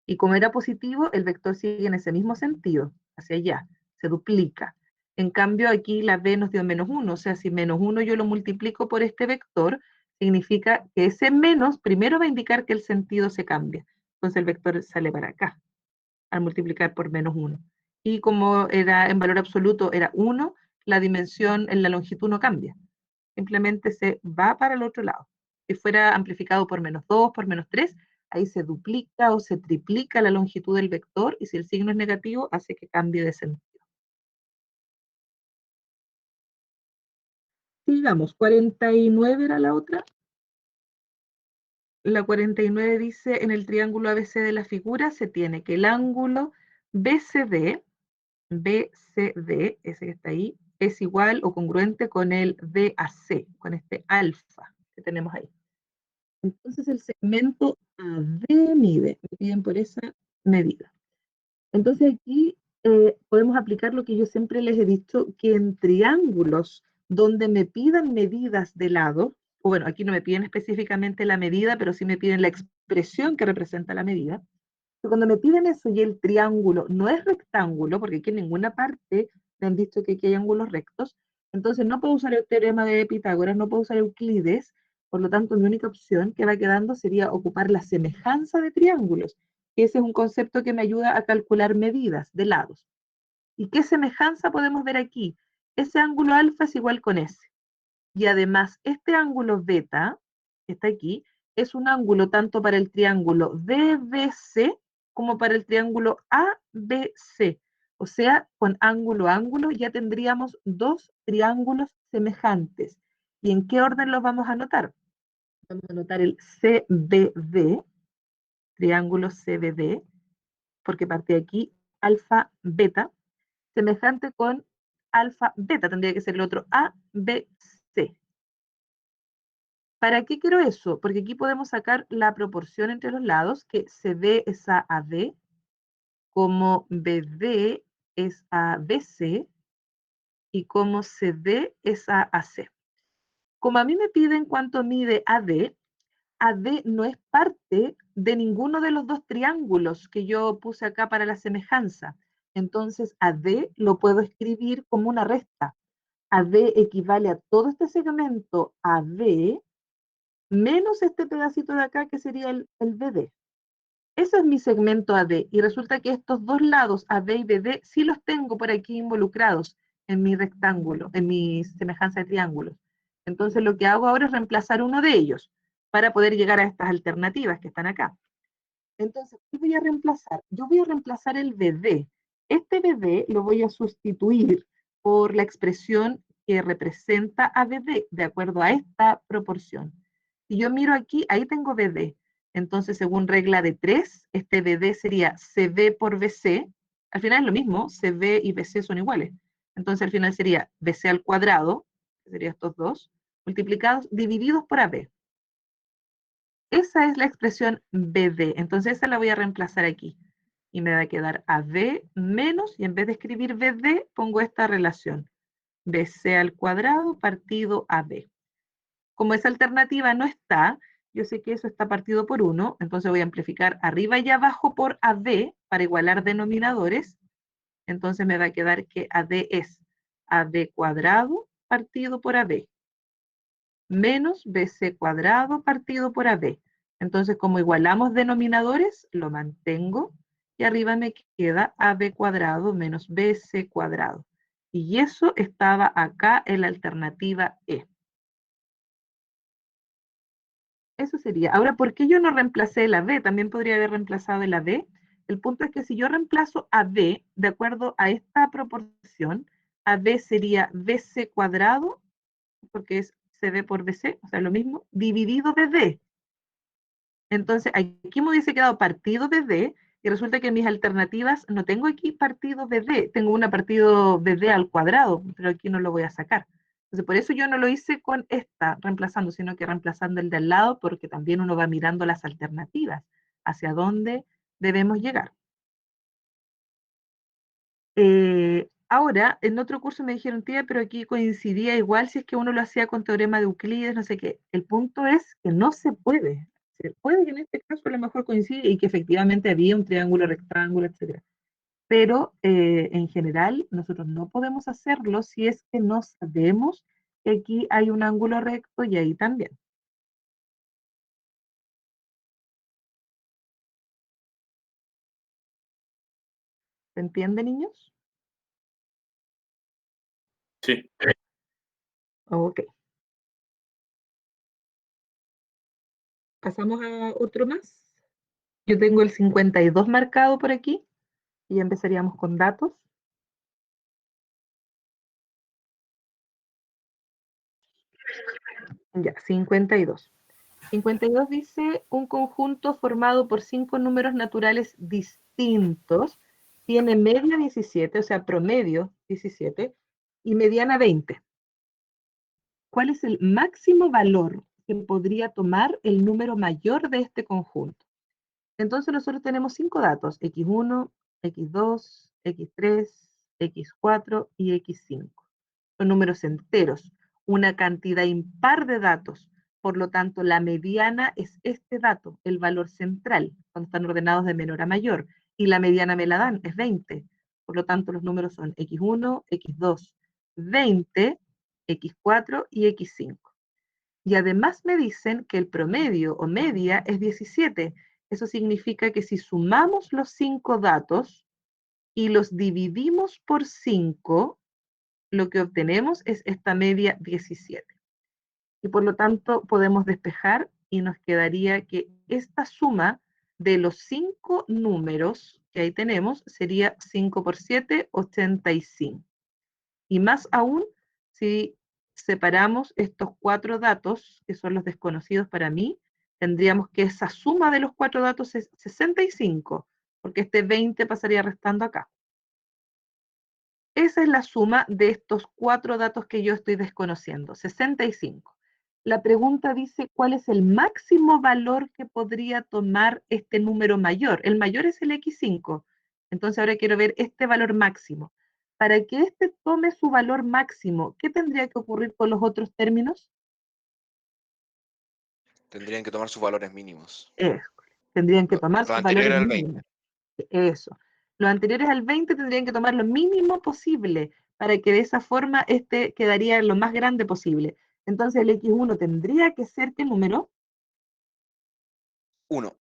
Y como era positivo, el vector sigue en ese mismo sentido, hacia allá, se duplica. En cambio, aquí la b nos dio menos 1, o sea, si menos 1 yo lo multiplico por este vector, significa que ese menos primero va a indicar que el sentido se cambia. Entonces el vector sale para acá, al multiplicar por menos 1. Y como era en valor absoluto era 1, la dimensión en la longitud no cambia. Simplemente se va para el otro lado. Si fuera amplificado por menos 2, por menos 3, ahí se duplica o se triplica la longitud del vector, y si el signo es negativo, hace que cambie de sentido. Sigamos, 49 era la otra. La 49 dice, en el triángulo ABC de la figura se tiene que el ángulo BCD, ese que está ahí, es igual o congruente con el BAC, con este alfa que tenemos ahí. Entonces el segmento AD mide, me piden por esa medida. Entonces aquí podemos aplicar lo que yo siempre les he dicho, que en triángulos donde me pidan medidas de lado, o bueno, aquí no me piden específicamente la medida, pero sí me piden la expresión que representa la medida. Pero cuando me piden eso y el triángulo no es rectángulo, porque aquí en ninguna parte me han dicho que aquí hay ángulos rectos, entonces no puedo usar el teorema de Pitágoras, no puedo usar Euclides, por lo tanto mi única opción que va quedando sería ocupar la semejanza de triángulos, que ese es un concepto que me ayuda a calcular medidas de lados. ¿Y qué semejanza podemos ver aquí? Ese ángulo alfa es igual con ese. Y además, este ángulo beta, que está aquí, es un ángulo tanto para el triángulo BBC como para el triángulo ABC. O sea, con ángulo ya tendríamos dos triángulos semejantes. ¿Y en qué orden los vamos a anotar? Vamos a anotar el CBD, triángulo CBD, porque parte de aquí alfa beta, semejante con alfa beta, tendría que ser el otro ABC. ¿Para qué quiero eso? Porque aquí podemos sacar la proporción entre los lados, que CD es a AD, como BD es a BC, y como CD es a AC. Como a mí me piden cuánto mide AD, AD no es parte de ninguno de los dos triángulos que yo puse acá para la semejanza. Entonces, AD lo puedo escribir como una recta. AD equivale a todo este segmento AD, menos este pedacito de acá que sería el BD. Ese es mi segmento AD, y resulta que estos dos lados, AD y BD, sí los tengo por aquí involucrados en mi rectángulo, en mi semejanza de triángulos. Entonces lo que hago ahora es reemplazar uno de ellos para poder llegar a estas alternativas que están acá. Entonces, ¿qué voy a reemplazar? Yo voy a reemplazar el BD. Este BD lo voy a sustituir por la expresión que representa a BD, de acuerdo a esta proporción. Si yo miro aquí, ahí tengo BD. Entonces, según regla de 3, este BD sería CB por BC. Al final es lo mismo, CB y BC son iguales. Entonces, al final sería BC al cuadrado, que serían estos dos, multiplicados, divididos por AB. Esa es la expresión BD. Entonces, esa la voy a reemplazar aquí. Y me va a quedar AB menos, y en vez de escribir BD, pongo esta relación. BC al cuadrado partido AB. Como esa alternativa no está, yo sé que eso está partido por 1, entonces voy a amplificar arriba y abajo por AB para igualar denominadores. Entonces me va a quedar que AD es AB cuadrado partido por AB, menos BC cuadrado partido por AB. Entonces, como igualamos denominadores, lo mantengo, y arriba me queda AB cuadrado menos BC cuadrado. Y eso estaba acá en la alternativa E. Eso sería. Ahora, ¿por qué yo no reemplacé el AB? También podría haber reemplazado el AB. El punto es que si yo reemplazo AB, de acuerdo a esta proporción, AB sería BC cuadrado, porque es CB por BC, o sea, lo mismo, dividido BD. Entonces, aquí me hubiese quedado partido BD, y resulta que en mis alternativas no tengo aquí partido BD, tengo una partido BD al cuadrado, pero aquí no lo voy a sacar. Entonces, por eso yo no lo hice con esta, reemplazando, sino que reemplazando el de al lado, porque también uno va mirando las alternativas, hacia dónde debemos llegar. Ahora, en otro curso me dijeron, tía, pero aquí coincidía igual si es que uno lo hacía con teorema de Euclides, no sé qué. El punto es que no se puede. Se puede que en este caso a lo mejor coincide y que efectivamente había un triángulo, rectángulo, etc. Pero en general nosotros no podemos hacerlo si es que no sabemos que aquí hay un ángulo recto y ahí también. ¿Se entiende, niños? Sí. Ok. Pasamos a otro más. Yo tengo el 52 marcado por aquí y ya empezaríamos con datos. Ya, 52. 52 dice, un conjunto formado por 5 números naturales distintos tiene media 17, o sea, promedio 17, y mediana 20. ¿Cuál es el máximo valor que podría tomar el número mayor de este conjunto? Entonces nosotros tenemos 5 datos, x1, x2, x3, x4 y x5. Son números enteros, una cantidad impar de datos. Por lo tanto, la mediana es este dato, el valor central, cuando están ordenados de menor a mayor. Y la mediana me la dan, es 20. Por lo tanto, los números son x1, x2, 20, x4 y x5. Y además me dicen que el promedio o media es 17. Eso significa que si sumamos los 5 datos y los dividimos por 5, lo que obtenemos es esta media 17. Y por lo tanto podemos despejar y nos quedaría que esta suma de los 5 números que ahí tenemos sería 5 por 7, 85. Y más aún, si separamos estos 4 datos, que son los desconocidos para mí, tendríamos que esa suma de los 4 datos es 65, porque este 20 pasaría restando acá. Esa es la suma de estos 4 datos que yo estoy desconociendo, 65. La pregunta dice, ¿cuál es el máximo valor que podría tomar este número mayor? El mayor es el x5. Entonces ahora quiero ver este valor máximo. Para que este tome su valor máximo, ¿qué tendría que ocurrir con los otros términos? Tendrían que tomar sus valores mínimos. Tendrían que Lo tomar sus anterior valores era el 20. mínimos. Eso. Los anteriores al 20 tendrían que tomar lo mínimo posible para que de esa forma este quedaría lo más grande posible. Entonces el X1 tendría que ser, ¿qué número? 1,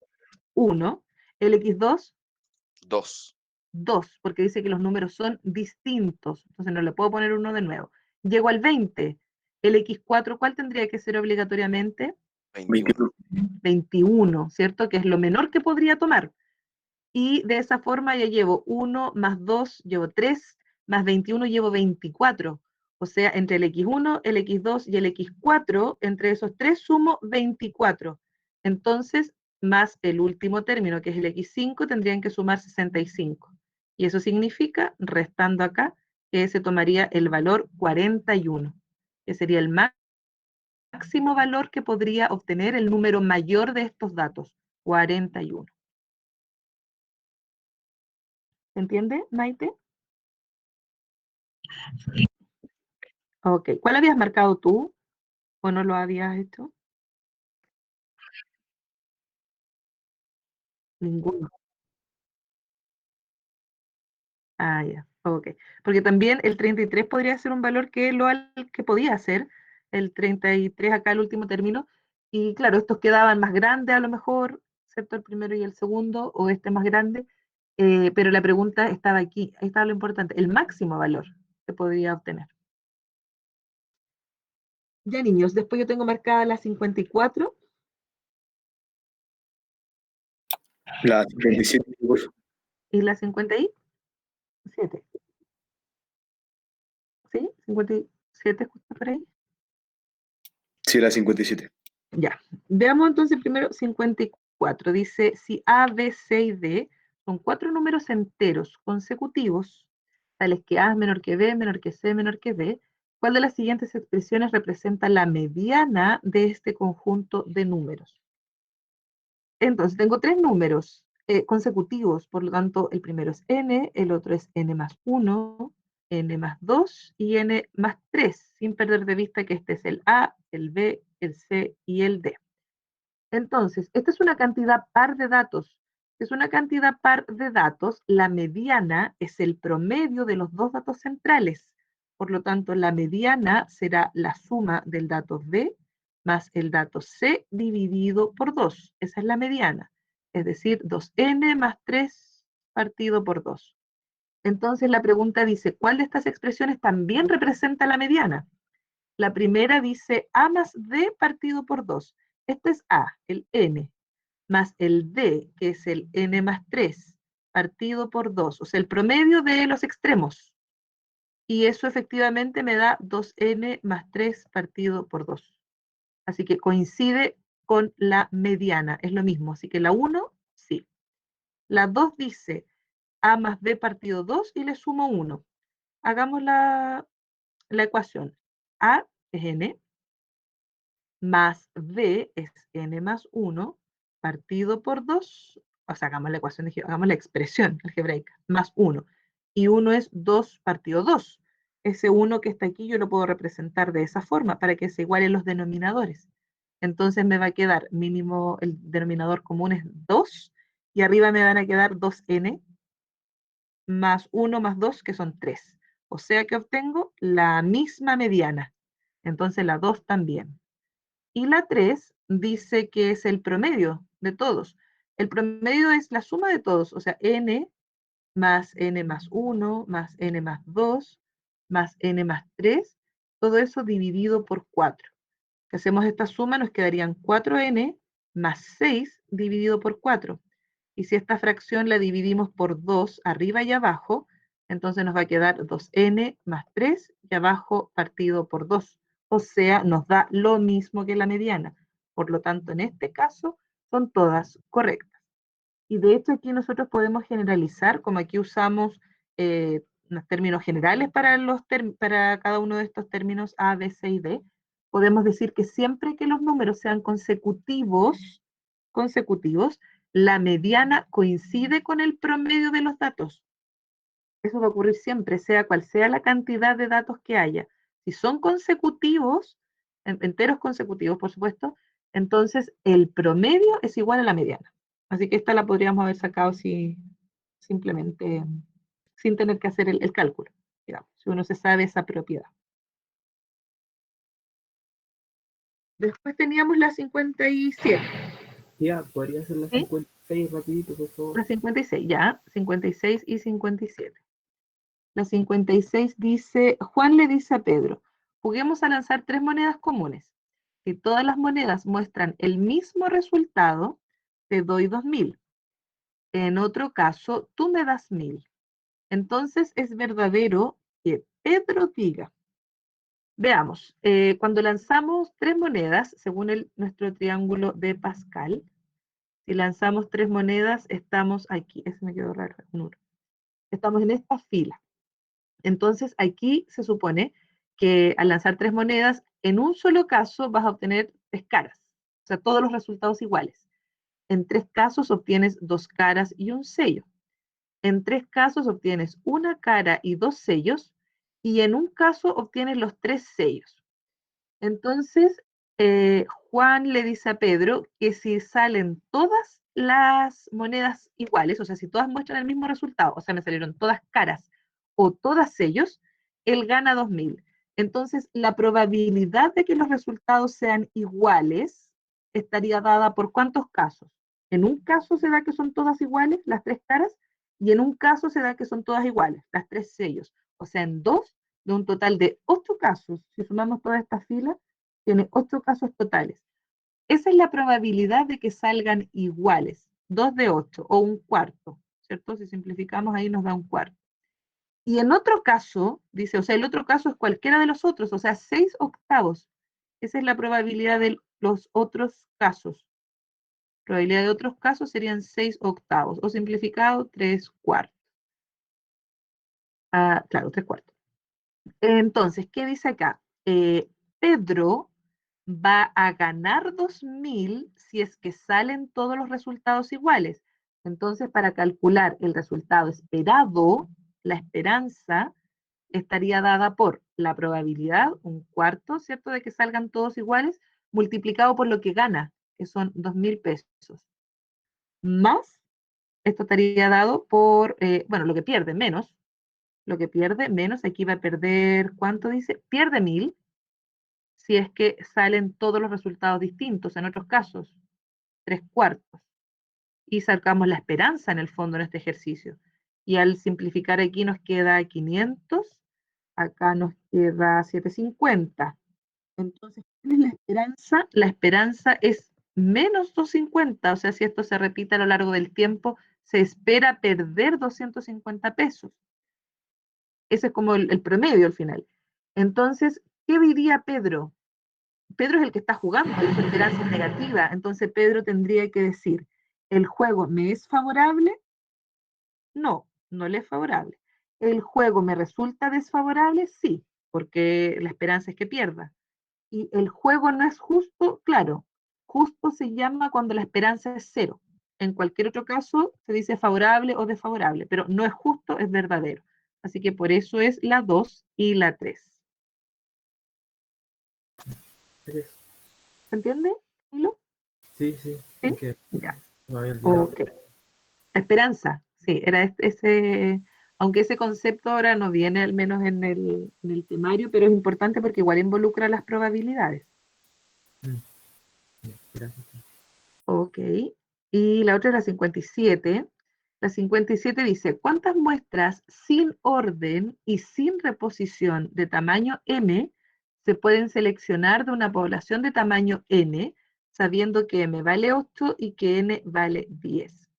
1. El X2, 2, 2, porque dice que los números son distintos. Entonces no le puedo poner 1 de nuevo. Llego al 20. El X4, ¿cuál tendría que ser obligatoriamente? 21. 21, ¿cierto? Que es lo menor que podría tomar. Y de esa forma ya llevo 1 más 2, llevo 3, más 21 llevo 24. O sea, entre el X1, el X2 y el X4, entre esos tres sumo 24. Entonces, más el último término, que es el X5, tendrían que sumar 65. Y eso significa, restando acá, que se tomaría el valor 41, que sería el máximo valor que podría obtener el número mayor de estos datos, 41. ¿Se entiende, Maite? Ok. ¿Cuál habías marcado tú? ¿O no lo habías hecho? Ninguno. Ah, ya. Ok. Porque también el 33 podría ser un valor que podía ser. El 33 acá el último término. Y claro, estos quedaban más grandes a lo mejor, excepto el primero y el segundo, o este más grande. Pero la pregunta estaba aquí. Ahí estaba lo importante. El máximo valor que podría obtener. Ya, niños, después yo tengo marcada la 54. La 57, por favor. ¿Y la 57? ¿Sí? 57 justo por ahí. Sí, la 57. Ya. Veamos entonces primero 54. Dice, si A, B, C y D son 4 números enteros consecutivos, tales que A es menor que B, menor que C, menor que D, ¿cuál de las siguientes expresiones representa la mediana de este conjunto de números? Entonces, tengo 3 números consecutivos, por lo tanto, el primero es n, el otro es n más 1, n más 2 y n más 3, sin perder de vista que este es el A, el B, el C y el D. Entonces, esta es una cantidad par de datos. Es una cantidad par de datos, la mediana es el promedio de los dos datos centrales. Por lo tanto, la mediana será la suma del dato B más el dato C dividido por 2. Esa es la mediana. Es decir, 2n más 3 partido por 2. Entonces, la pregunta dice, ¿cuál de estas expresiones también representa la mediana? La primera dice A más D partido por 2. Este es A, el n, más el D, que es el n más 3, partido por 2. O sea, el promedio de los extremos. Y eso efectivamente me da 2n más 3 partido por 2. Así que coincide con la mediana. Es lo mismo. Así que la 1, sí. La 2 dice A más B partido 2 y le sumo 1. Hagamos la ecuación. A es n, más b es n más 1, partido por 2, o sea, hagamos la ecuación, hagamos la expresión algebraica, más 1. Y 1 es 2 partido 2. Ese 1 que está aquí yo lo puedo representar de esa forma para que se igualen los denominadores. Entonces me va a quedar mínimo, el denominador común es 2, y arriba me van a quedar 2n más 1 más 2, que son 3. O sea que obtengo la misma mediana. Entonces la 2 también. Y la 3 dice que es el promedio de todos. El promedio es la suma de todos, o sea, n más 1, más n más 2, más n más 3, todo eso dividido por 4. Si hacemos esta suma nos quedarían 4n más 6 dividido por 4. Y si esta fracción la dividimos por 2 arriba y abajo, entonces nos va a quedar 2n más 3 y abajo partido por 2. O sea, nos da lo mismo que la mediana. Por lo tanto, en este caso, son todas correctas. Y de hecho aquí nosotros podemos generalizar, como aquí usamos los términos generales para cada uno de estos términos A, B, C y D, podemos decir que siempre que los números sean consecutivos, la mediana coincide con el promedio de los datos. Eso va a ocurrir siempre, sea cual sea la cantidad de datos que haya. Si son consecutivos, enteros consecutivos, por supuesto, entonces el promedio es igual a la mediana. Así que esta la podríamos haber sacado simplemente sin tener que hacer el cálculo. digamos, si uno se sabe esa propiedad. Después teníamos la 57. Ya, podría ser la ¿Sí? 56 rapidito, por favor. La 56, ya, 56 y 57. La 56 dice, Juan le dice a Pedro, juguemos a lanzar 3 monedas comunes. Si todas las monedas muestran el mismo resultado, te doy 2000. En otro caso, tú me das 1000. Entonces es verdadero que Pedro diga. Veamos, cuando lanzamos 3 monedas, según nuestro triángulo de Pascal, si lanzamos 3 monedas, estamos aquí. Ese me quedó raro, un 1. Estamos en esta fila. Entonces, aquí se supone que al lanzar 3 monedas, en un solo caso vas a obtener 3 caras. O sea, todos los resultados iguales. En 3 casos obtienes 2 caras y un sello. En 3 casos obtienes 1 cara y 2 sellos. Y en un caso obtienes los 3 sellos. Entonces, Juan le dice a Pedro que si salen todas las monedas iguales, o sea, si todas muestran el mismo resultado, o sea, me salieron todas caras o todas sellos, él gana 2000. Entonces, la probabilidad de que los resultados sean iguales estaría dada por ¿cuántos casos? En un caso se da que son todas iguales, las 3 caras, y en un caso se da que son todas iguales, las 3 sellos. O sea, en 2 de un total de 8 casos, si sumamos toda esta fila, tiene 8 casos totales. Esa es la probabilidad de que salgan iguales, 2 de 8 o un cuarto, ¿cierto? Si simplificamos ahí nos da un cuarto. Y en otro caso, dice, o sea, el otro caso es cualquiera de los otros, o sea, 6 octavos. Esa es la probabilidad de los otros casos. Probabilidad de otros casos serían 6 octavos, o simplificado, 3 cuartos. Claro, 3 cuartos. Entonces, ¿qué dice acá? Pedro va a ganar 2000 si es que salen todos los resultados iguales. Entonces, para calcular el resultado esperado, la esperanza estaría dada por la probabilidad, un cuarto, ¿cierto?, de que salgan todos iguales, multiplicado por lo que gana, que son 2000 pesos. Más, esto estaría dado por, bueno, lo que pierde, menos, lo que pierde, menos, aquí va a perder, ¿cuánto dice? Pierde 1000, si es que salen todos los resultados distintos, en otros casos, 3 cuartos. Y sacamos la esperanza en el fondo en este ejercicio. Y al simplificar aquí nos queda 500, acá nos queda 750. Entonces, ¿cuál es la esperanza? La esperanza es menos 250, o sea, si esto se repite a lo largo del tiempo, se espera perder 250 pesos. Ese es como el promedio al final. Entonces, ¿qué diría Pedro? Pedro es el que está jugando y su esperanza es negativa. Entonces, Pedro tendría que decir, ¿el juego me es favorable? No, no le es favorable. ¿El juego me resulta desfavorable? Sí, porque la esperanza es que pierda. ¿Y el juego no es justo? Claro, justo se llama cuando la esperanza es 0. En cualquier otro caso se dice favorable o desfavorable, pero no es justo, es verdadero. Así que por eso es la 2 y la 3. ¿Se entiende, Milo? Sí, sí. ¿Sí? Es que Ya. me había olvidado. Ok. Esperanza, sí, era ese, aunque ese concepto ahora no viene al menos en el temario, pero es importante porque igual involucra las probabilidades. Ya, gracias. Ok. Y la otra es la 57. La 57 dice, ¿cuántas muestras sin orden y sin reposición de tamaño m se pueden seleccionar de una población de tamaño n, sabiendo que m vale 8 y que n vale 10?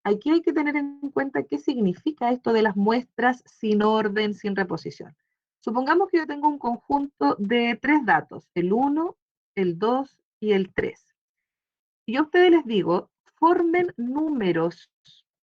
Aquí hay que tener en cuenta qué significa esto de las muestras sin orden, sin reposición. Supongamos que yo tengo un conjunto de 3 datos, el 1, el 2 y el 3. Y yo a ustedes les digo, formen números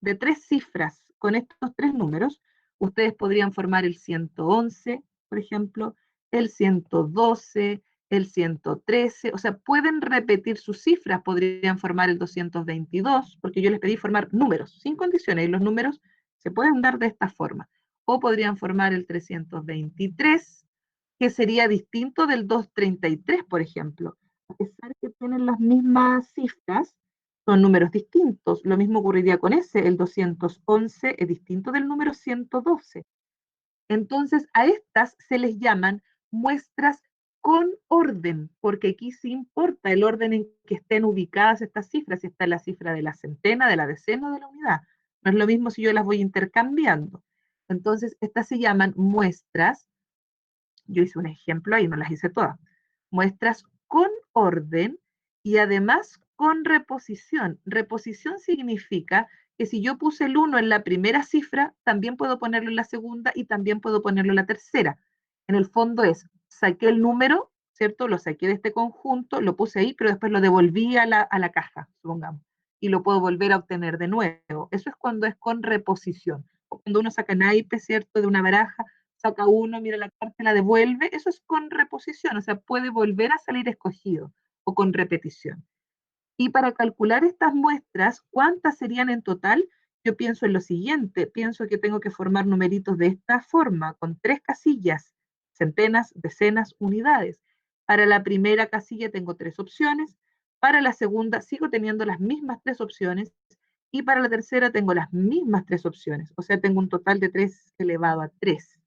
de 3 cifras con estos 3 números. Ustedes podrían formar el 111, por ejemplo, el 112, el 113, o sea, pueden repetir sus cifras, podrían formar el 222, porque yo les pedí formar números, sin condiciones, y los números se pueden dar de esta forma. O podrían formar el 323, que sería distinto del 233, por ejemplo. A pesar que tienen las mismas cifras, son números distintos. Lo mismo ocurriría con ese, el 211 es distinto del número 112. Entonces, a estas se les llaman muestras con orden, porque aquí sí importa el orden en que estén ubicadas estas cifras, si está la cifra de la centena, de la decena o de la unidad. No es lo mismo si yo las voy intercambiando. Entonces, estas se llaman muestras, yo hice un ejemplo ahí, no las hice todas, muestras con orden y además con reposición. Reposición significa que si yo puse el 1 en la primera cifra, también puedo ponerlo en la segunda y también puedo ponerlo en la tercera. En el fondo es, saqué el número, ¿cierto? Lo saqué de este conjunto, lo puse ahí, pero después lo devolví a la caja, supongamos, y lo puedo volver a obtener de nuevo. Eso es cuando es con reposición. O cuando uno saca naipes, ¿cierto? De una baraja, saca uno, mira la carta, la devuelve, eso es con reposición, o sea, puede volver a salir escogido o con repetición. Y para calcular estas muestras, ¿cuántas serían en total? Yo pienso en lo siguiente, pienso que tengo que formar numeritos de esta forma, con 3 casillas, centenas, decenas, unidades. Para la primera casilla tengo 3 opciones, para la segunda sigo teniendo las mismas 3 opciones, y para la tercera tengo las mismas 3 opciones, o sea, tengo un total de 3 elevado a 3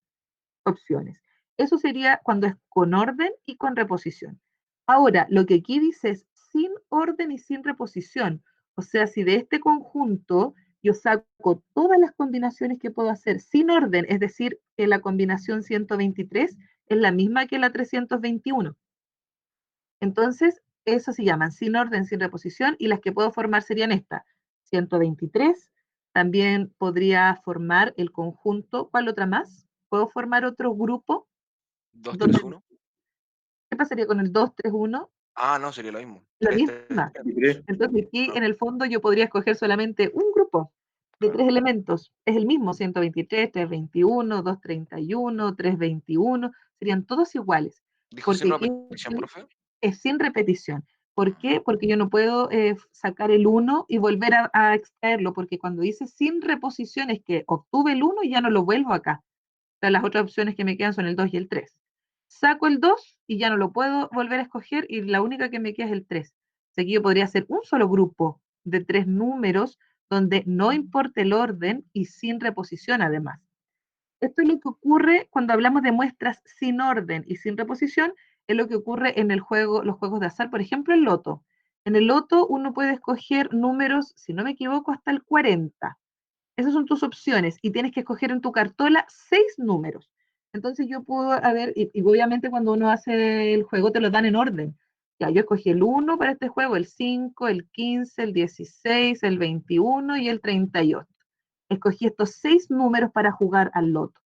opciones. Eso sería cuando es con orden y con reposición. Ahora, lo que aquí dice es sin orden y sin reposición. O sea, si de este conjunto yo saco todas las combinaciones que puedo hacer sin orden, es decir, que la combinación 123 es la misma que la 321. Entonces, eso se llaman sin orden, sin reposición, y las que puedo formar serían estas. 123, también podría formar el conjunto, ¿cuál otra más? ¿Puedo formar otro grupo? 2, Donde, 3, 1. ¿qué pasaría con el 2, 3, 1? Ah, no, sería lo mismo. La 3, 3, misma. 3. Entonces aquí No. en el fondo yo podría escoger solamente un grupo de Claro. 3 elementos. Es el mismo, 123, 321, 231, 321, serían todos iguales. ¿Dijo sin Porque aquí repetición, profe? es sin repetición. ¿Por qué? Porque yo no puedo sacar el 1 y volver a extraerlo, porque cuando dice sin reposición es que obtuve el 1 y ya no lo vuelvo acá. O sea, las otras opciones que me quedan son el 2 y el 3. Saco el 2 y ya no lo puedo volver a escoger y la única que me queda es el 3. O sea, aquí yo podría hacer un solo grupo de 3 números donde no importa el orden y sin reposición además. Esto es lo que ocurre cuando hablamos de muestras sin orden y sin reposición, es lo que ocurre en el juego, los juegos de azar, por ejemplo, el loto. En el loto uno puede escoger números, si no me equivoco, hasta el 40. Esas son tus opciones y tienes que escoger en tu cartola 6 números. Entonces yo puedo haber, y obviamente cuando uno hace el juego te lo dan en orden. Ya, yo escogí el 1 para este juego, el 5, el 15, el 16, el 21 y el 38. Escogí estos 6 números para jugar al loto,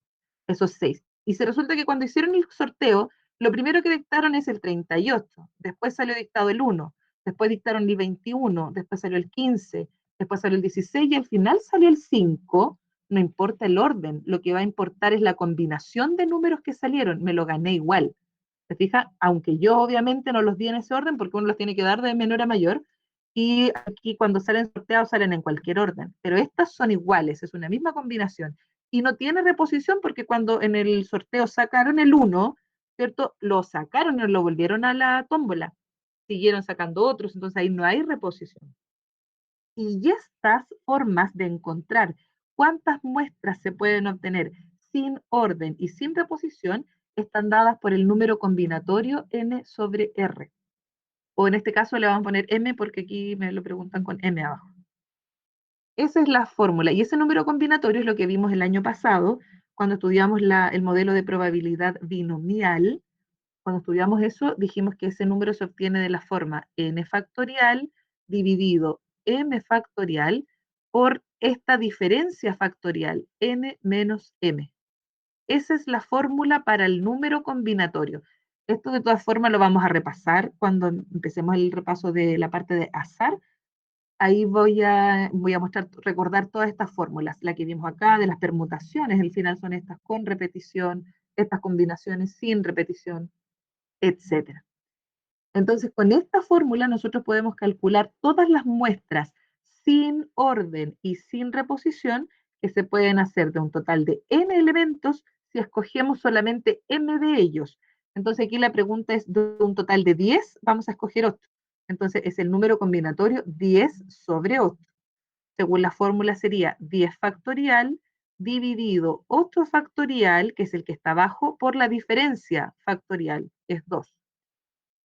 esos 6. Y se resulta que cuando hicieron el sorteo, lo primero que dictaron es el 38, después salió dictado el 1, después dictaron el 21, después salió el 15, después salió el 16 y al final salió el 5. No importa el orden, lo que va a importar es la combinación de números que salieron, me lo gané igual. ¿Se fija? Aunque yo obviamente no los di en ese orden porque uno los tiene que dar de menor a mayor, y aquí cuando salen sorteados salen en cualquier orden, pero estas son iguales, es una misma combinación y no tiene reposición porque cuando en el sorteo sacaron el 1, ¿cierto? Lo sacaron y no lo volvieron a la tómbola, siguieron sacando otros, entonces ahí no hay reposición. Y estas formas de encontrar cuántas muestras se pueden obtener sin orden y sin reposición están dadas por el número combinatorio n sobre r. O en este caso le vamos a poner m porque aquí me lo preguntan con m abajo. Esa es la fórmula. Y ese número combinatorio es lo que vimos el año pasado, cuando estudiamos el modelo de probabilidad binomial. Cuando estudiamos eso, dijimos que ese número se obtiene de la forma n factorial dividido m factorial por esta diferencia factorial, n menos m. Esa es la fórmula para el número combinatorio. Esto de todas formas lo vamos a repasar cuando empecemos el repaso de la parte de azar. Ahí voy a mostrar, recordar todas estas fórmulas, la que vimos acá, de las permutaciones, al final son estas con repetición, estas combinaciones sin repetición, etc. Entonces, con esta fórmula nosotros podemos calcular todas las muestras sin orden y sin reposición que se pueden hacer de un total de n elementos si escogemos solamente m de ellos. Entonces aquí la pregunta es, de un total de 10, vamos a escoger 8. Entonces es el número combinatorio 10 sobre 8. Según la fórmula sería 10 factorial dividido 8 factorial, que es el que está abajo, por la diferencia factorial, que es 2.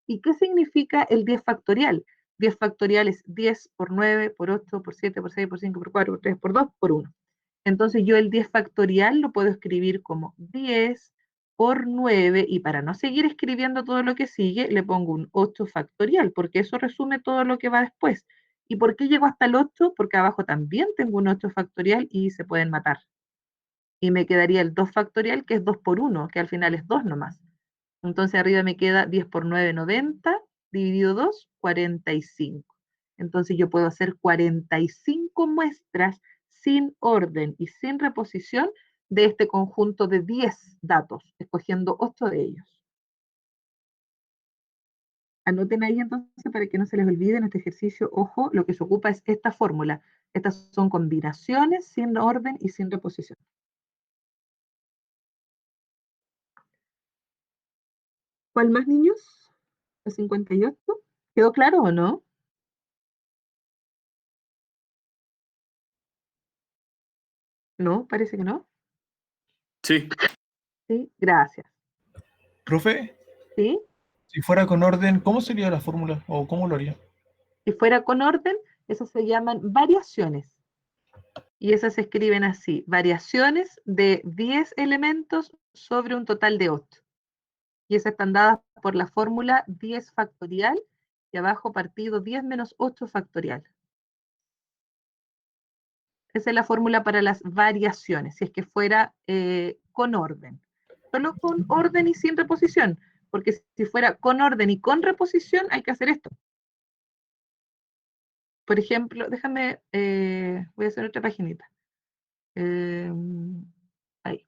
¿Y qué significa el 10 factorial? 10 factorial es 10 por 9, por 8, por 7, por 6, por 5, por 4, por 3, por 2, por 1. Entonces yo el 10 factorial lo puedo escribir como 10 por 9, y para no seguir escribiendo todo lo que sigue, le pongo un 8 factorial, porque eso resume todo lo que va después. ¿Y por qué llego hasta el 8? Porque abajo también tengo un 8 factorial y se pueden matar. Y me quedaría el 2 factorial, que es 2 por 1, que al final es 2 nomás. Entonces arriba me queda 10 por 9, 90, dividido 2, 45. Entonces yo puedo hacer 45 muestras sin orden y sin reposición de este conjunto de 10 datos, escogiendo 8 de ellos. Anoten ahí entonces para que no se les olvide en este ejercicio, ojo, lo que se ocupa es esta fórmula. Estas son combinaciones sin orden y sin reposición. ¿Cuál más, niños? ¿El 58? ¿Quedó claro o no? No, parece que no. Sí. Sí, gracias. Profe, ¿Sí? si fuera con orden, ¿cómo sería la fórmula o cómo lo haría? Si fuera con orden, esas se llaman variaciones. Y esas se escriben así: variaciones de 10 elementos sobre un total de 8. Y esas están dadas por la fórmula 10 factorial y abajo partido 10 menos 8 factorial. Esa es la fórmula para las variaciones, si es que fuera con orden. Solo con orden y sin reposición, porque si fuera con orden y con reposición hay que hacer esto. Por ejemplo, déjame, voy a hacer otra paginita. Ahí.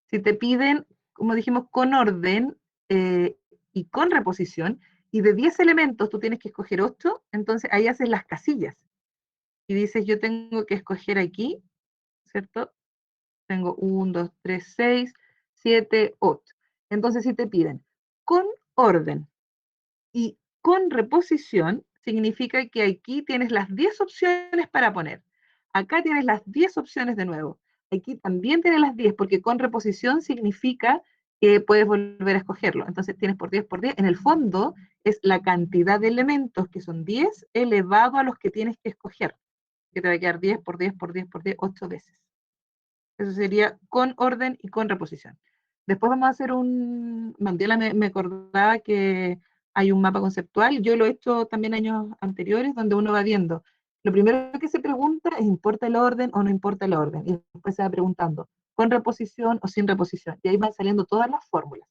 Si te piden, como dijimos, con orden y con reposición, y de 10 elementos tú tienes que escoger 8, entonces ahí haces las casillas. Y dices, yo tengo que escoger aquí, ¿cierto? Tengo 1, 2, 3, 6, 7, 8. Entonces, si te piden con orden y con reposición, significa que aquí tienes las 10 opciones para poner. Acá tienes las 10 opciones de nuevo. Aquí también tienes las 10, porque con reposición significa que puedes volver a escogerlo. Entonces tienes por 10 por 10. En el fondo es la cantidad de elementos, que son 10, elevado a los que tienes que escoger. Que te va a quedar 10 por 10 por 10 por 10, 8 veces. Eso sería con orden y con reposición. Después vamos a hacer Mandela me acordaba que hay un mapa conceptual. Yo lo he hecho también años anteriores, donde uno va viendo. Lo primero que se pregunta es, ¿importa el orden o no importa el orden? Y después se va preguntando, ¿con reposición o sin reposición? Y ahí van saliendo todas las fórmulas.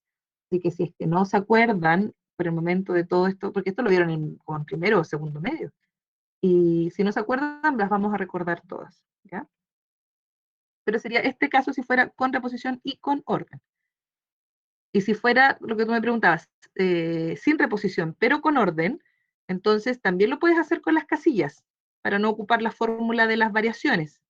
Así que si es que no se acuerdan por el momento de todo esto, porque esto lo vieron con primero o segundo medio, y si no se acuerdan, las vamos a recordar todas, ¿ya? Pero sería este caso si fuera con reposición y con orden. Y si fuera lo que tú me preguntabas, sin reposición, pero con orden, entonces también lo puedes hacer con las casillas, para no ocupar la fórmula de las variaciones.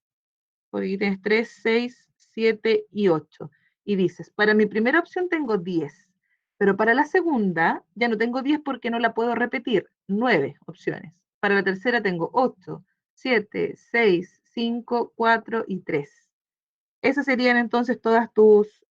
Porque aquí tienes 3, 6, 7 y 8. Y dices, para mi primera opción tengo 10, pero para la segunda ya no tengo 10 porque no la puedo repetir, 9 opciones. Para la tercera tengo 8, 7, 6, 5, 4 y 3. Esas serían entonces todas tus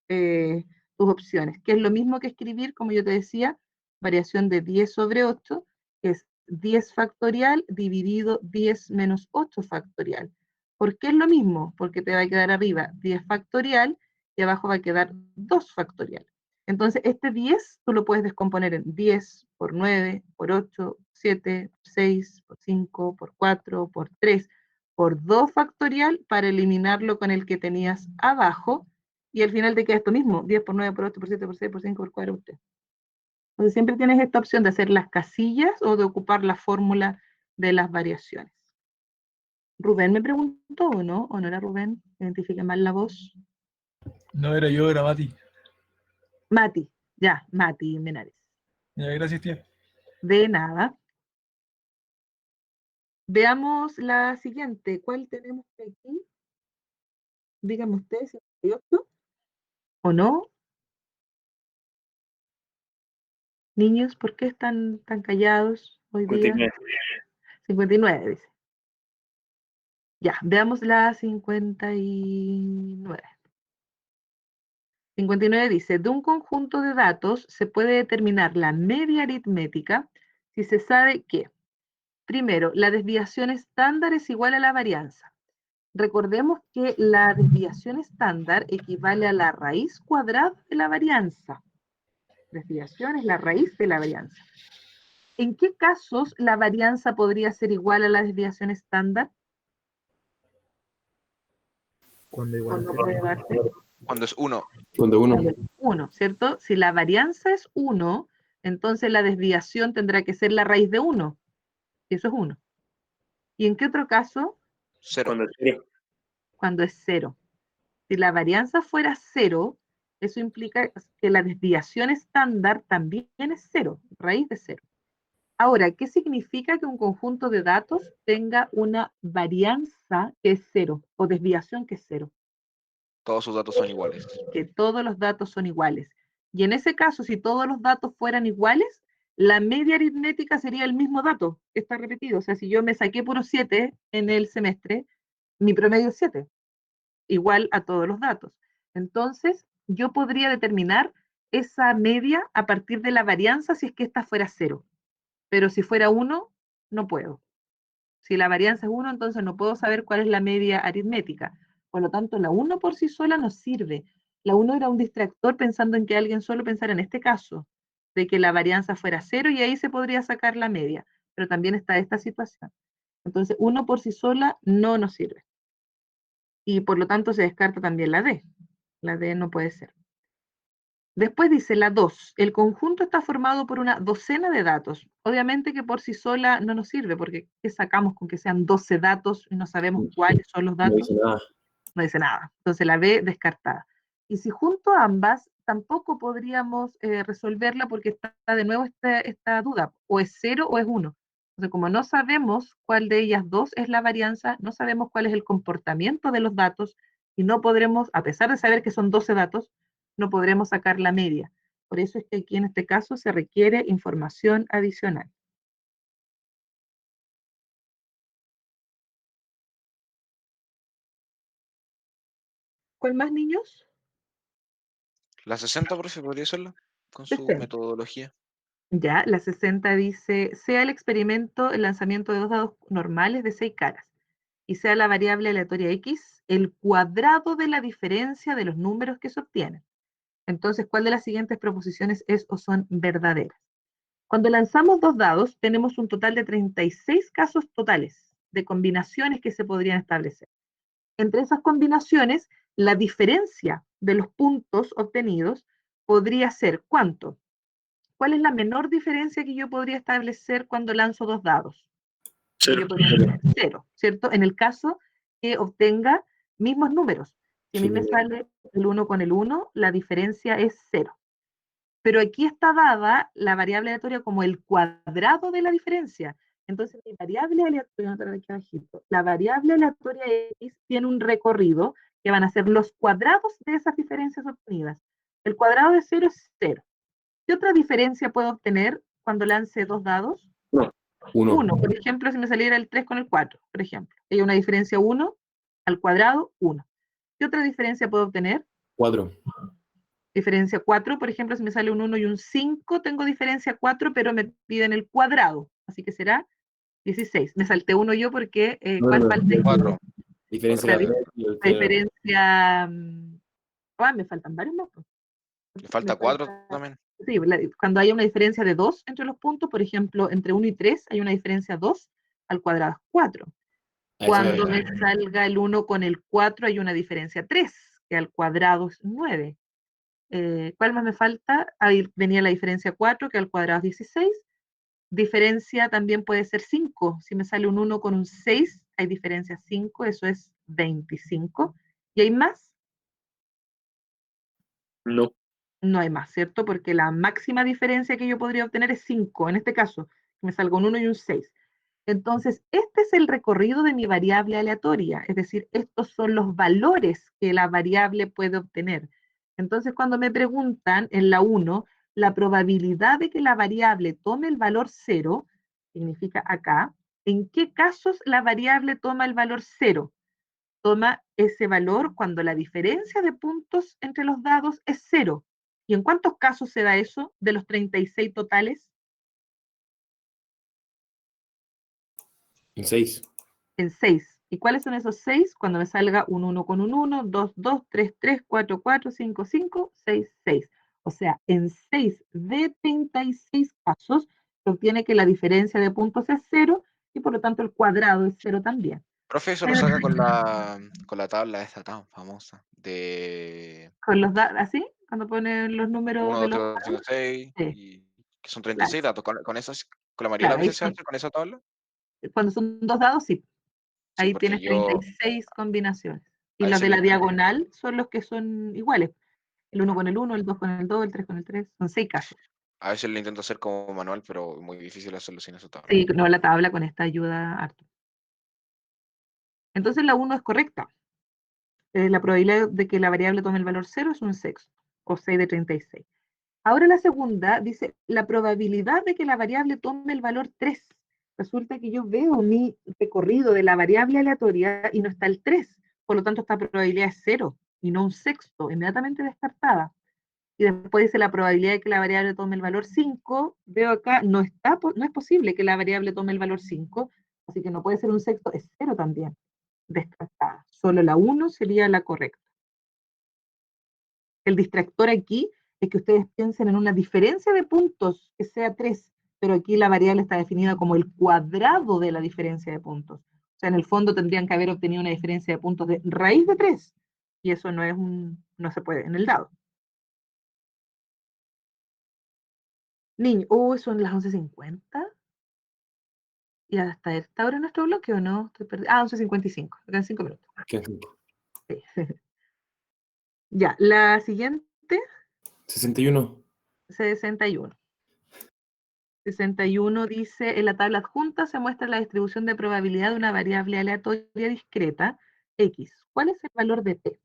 opciones, que es lo mismo que escribir, como yo te decía, variación de 10 sobre 8, que es 10 factorial dividido 10 menos 8 factorial. ¿Por qué es lo mismo? Porque te va a quedar arriba 10 factorial y abajo va a quedar 2 factorial. Entonces, este 10 tú lo puedes descomponer en 10 por 9, por 8, 7, 6, por 5, por 4, por 3, por 2 factorial para eliminarlo con el que tenías abajo, y al final te queda esto mismo, 10 por 9, por 8, por 7, por 6, por 5, por 4, por 3. Entonces siempre tienes esta opción de hacer las casillas o de ocupar la fórmula de las variaciones. ¿Rubén me preguntó o no? ¿O no era Rubén? Identifique mal la voz. No era yo, era Mati. Mati, ya, Mati Menares. Ya, gracias, tía. De nada. Veamos la siguiente. ¿Cuál tenemos aquí? Díganme ustedes, 58 o no. Niños, ¿por qué están tan callados hoy día? 59. 59, dice. Ya, veamos la 59. 59 dice, de un conjunto de datos se puede determinar la media aritmética si se sabe que, primero, la desviación estándar es igual a la varianza. Recordemos que la desviación estándar equivale a la raíz cuadrada de la varianza. Desviación es la raíz de la varianza. ¿En qué casos la varianza podría ser igual a la desviación estándar? Cuando igual Cuando puede darse Cuando es 1. Cuando uno. 1, ¿cierto? Si la varianza es 1, entonces la desviación tendrá que ser la raíz de 1. Y eso es 1. ¿Y en qué otro caso? 0. Cuando es 3. Cuando es 0. Si la varianza fuera 0, eso implica que la desviación estándar también es 0, raíz de 0. Ahora, ¿qué significa que un conjunto de datos tenga una varianza que es 0 o desviación que es 0? Todos sus datos son iguales. Que todos los datos son iguales. Y en ese caso, si todos los datos fueran iguales, la media aritmética sería el mismo dato que está repetido. O sea, si yo me saqué puro 7 en el semestre, mi promedio es 7, igual a todos los datos. Entonces, yo podría determinar esa media a partir de la varianza si es que esta fuera 0. Pero si fuera 1, no puedo. Si la varianza es 1, entonces no puedo saber cuál es la media aritmética. Por lo tanto, la 1 por sí sola no sirve. La 1 era un distractor pensando en que alguien solo pensara en este caso, de que la varianza fuera 0 y ahí se podría sacar la media. Pero también está esta situación. Entonces, 1 por sí sola no nos sirve. Y por lo tanto se descarta también la D. La D no puede ser. Después dice la 2, el conjunto está formado por una docena de datos. Obviamente que por sí sola no nos sirve, porque ¿qué sacamos con que sean 12 datos y no sabemos cuáles son los No datos? dice nada. No dice nada. Entonces la B descartada. Y si junto a ambas, tampoco podríamos resolverla porque está de nuevo esta duda, o es 0 o es 1. Entonces, como no sabemos cuál de ellas dos es la varianza, no sabemos cuál es el comportamiento de los datos y no podremos, a pesar de saber que son 12 datos, no podremos sacar la media. Por eso es que aquí en este caso se requiere información adicional. ¿Cuál más, niños? La 60, profe, podría serla, con su 60. metodología. Ya, la 60 dice, sea el experimento el lanzamiento de dos dados normales de 6 caras, y sea la variable aleatoria x el cuadrado de la diferencia de los números que se obtienen. Entonces, ¿cuál de las siguientes proposiciones es o son verdaderas? Cuando lanzamos dos dados, tenemos un total de 36 casos totales de combinaciones que se podrían establecer. Entre esas combinaciones, la diferencia de los puntos obtenidos podría ser ¿cuánto? ¿Cuál es la menor diferencia que yo podría establecer cuando lanzo dos dados? Yo podría tener 0, ¿cierto? En el caso que obtenga mismos números. Si a mí me sale el 1 con el 1, la diferencia es 0. Pero aquí está dada la variable aleatoria como el cuadrado de la diferencia. Entonces, mi variable aleatoria, aquí abajito, la variable aleatoria x tiene un recorrido que van a ser los cuadrados de esas diferencias obtenidas. El cuadrado de 0 es 0. ¿Qué otra diferencia puedo obtener cuando lance dos dados? 1. 1. Por ejemplo, si me saliera el 3 con el 4, por ejemplo. Hay una diferencia 1 al cuadrado, 1. ¿Qué otra diferencia puedo obtener? 4. Diferencia 4, por ejemplo, si me sale un 1 y un 5, tengo diferencia 4, pero me piden el cuadrado. Así que será 16. Me salté uno yo porque, ¿cuál falta? 4. Diferencia La de la diferencia... me faltan varios más. Le falta 4 también. Sí, cuando hay una diferencia de 2 entre los puntos, por ejemplo, entre 1 y 3 hay una diferencia 2 al cuadrado es 4. Cuando me salga el 1 con el 4 hay una diferencia 3, que al cuadrado es 9. ¿Cuál más me falta? Ahí venía la diferencia 4, que al cuadrado es 16. Diferencia también puede ser 5. Si me sale un 1 con un 6, hay diferencia 5, eso es 25. ¿Y hay más? No. No hay más, ¿cierto? Porque la máxima diferencia que yo podría obtener es 5, en este caso, que me salga un 1 y un 6. Entonces, este es el recorrido de mi variable aleatoria, es decir, estos son los valores que la variable puede obtener. Entonces, cuando me preguntan en la 1, la probabilidad de que la variable tome el valor 0, significa acá, ¿en qué casos la variable toma el valor 0? toma ese valor cuando la diferencia de puntos entre los dados es 0. ¿Y en cuántos casos se da eso de los 36 totales? En 6. En 6. ¿Y cuáles son esos 6? Cuando me salga un 1 con un 1, 2, 2, 3, 3, 4, 4, 5, 5, 6, 6. O sea, en 6 de 36 casos se obtiene que la diferencia de puntos es 0 y por lo tanto el cuadrado es 0 también. Profe, eso lo saca con la tabla esta tan famosa de Con los dados, ¿así? Cuando ponen los números 1, de 2, los 3, 4, 5, 6, sí, y que son claro, 36 datos. Con esas, con la mayoría de claro, las ahí veces se hace con esa tabla. cuando son 2 dados, sí. Sí, Ahí porque tienes yo 36 combinaciones. Y a los veces de lo la intento, diagonal son los que son iguales. El 1 con el 1, el 2 con el 2, el 3 con el 3. Son 6 casos. hacer como manual, pero muy difícil hacerlo sin esa tabla. Sí, no, la tabla con esta ayuda harto. Entonces la 1 es correcta. La probabilidad de que la variable tome el valor 0 es un sexto, o 6 de 36. Ahora la segunda dice, la probabilidad de que la variable tome el valor 3. Resulta que yo veo mi recorrido de la variable aleatoria y no está el 3. Por lo tanto, esta probabilidad es 0 y no un sexto, inmediatamente descartada. Y después dice la probabilidad de que la variable tome el valor 5. Veo acá, no es posible que la variable tome el valor 5, así que no puede ser un sexto, es 0 también, descartada. Solo la 1 sería la correcta. El distractor aquí es que ustedes piensen en una diferencia de puntos que sea 3, pero aquí la variable está definida como el cuadrado de la diferencia de puntos. O sea, en el fondo tendrían que haber obtenido una diferencia de puntos de raíz de 3, y eso no se puede en el dado. Niño, son las 11:50. ¿Y hasta esta hora nuestro bloque o no? 11:55. Quedan 5 minutos. Sí. Ya, la siguiente, 61. 61. 61 dice, en la tabla adjunta se muestra la distribución de probabilidad de una variable aleatoria discreta, X. ¿Cuál es el valor de P?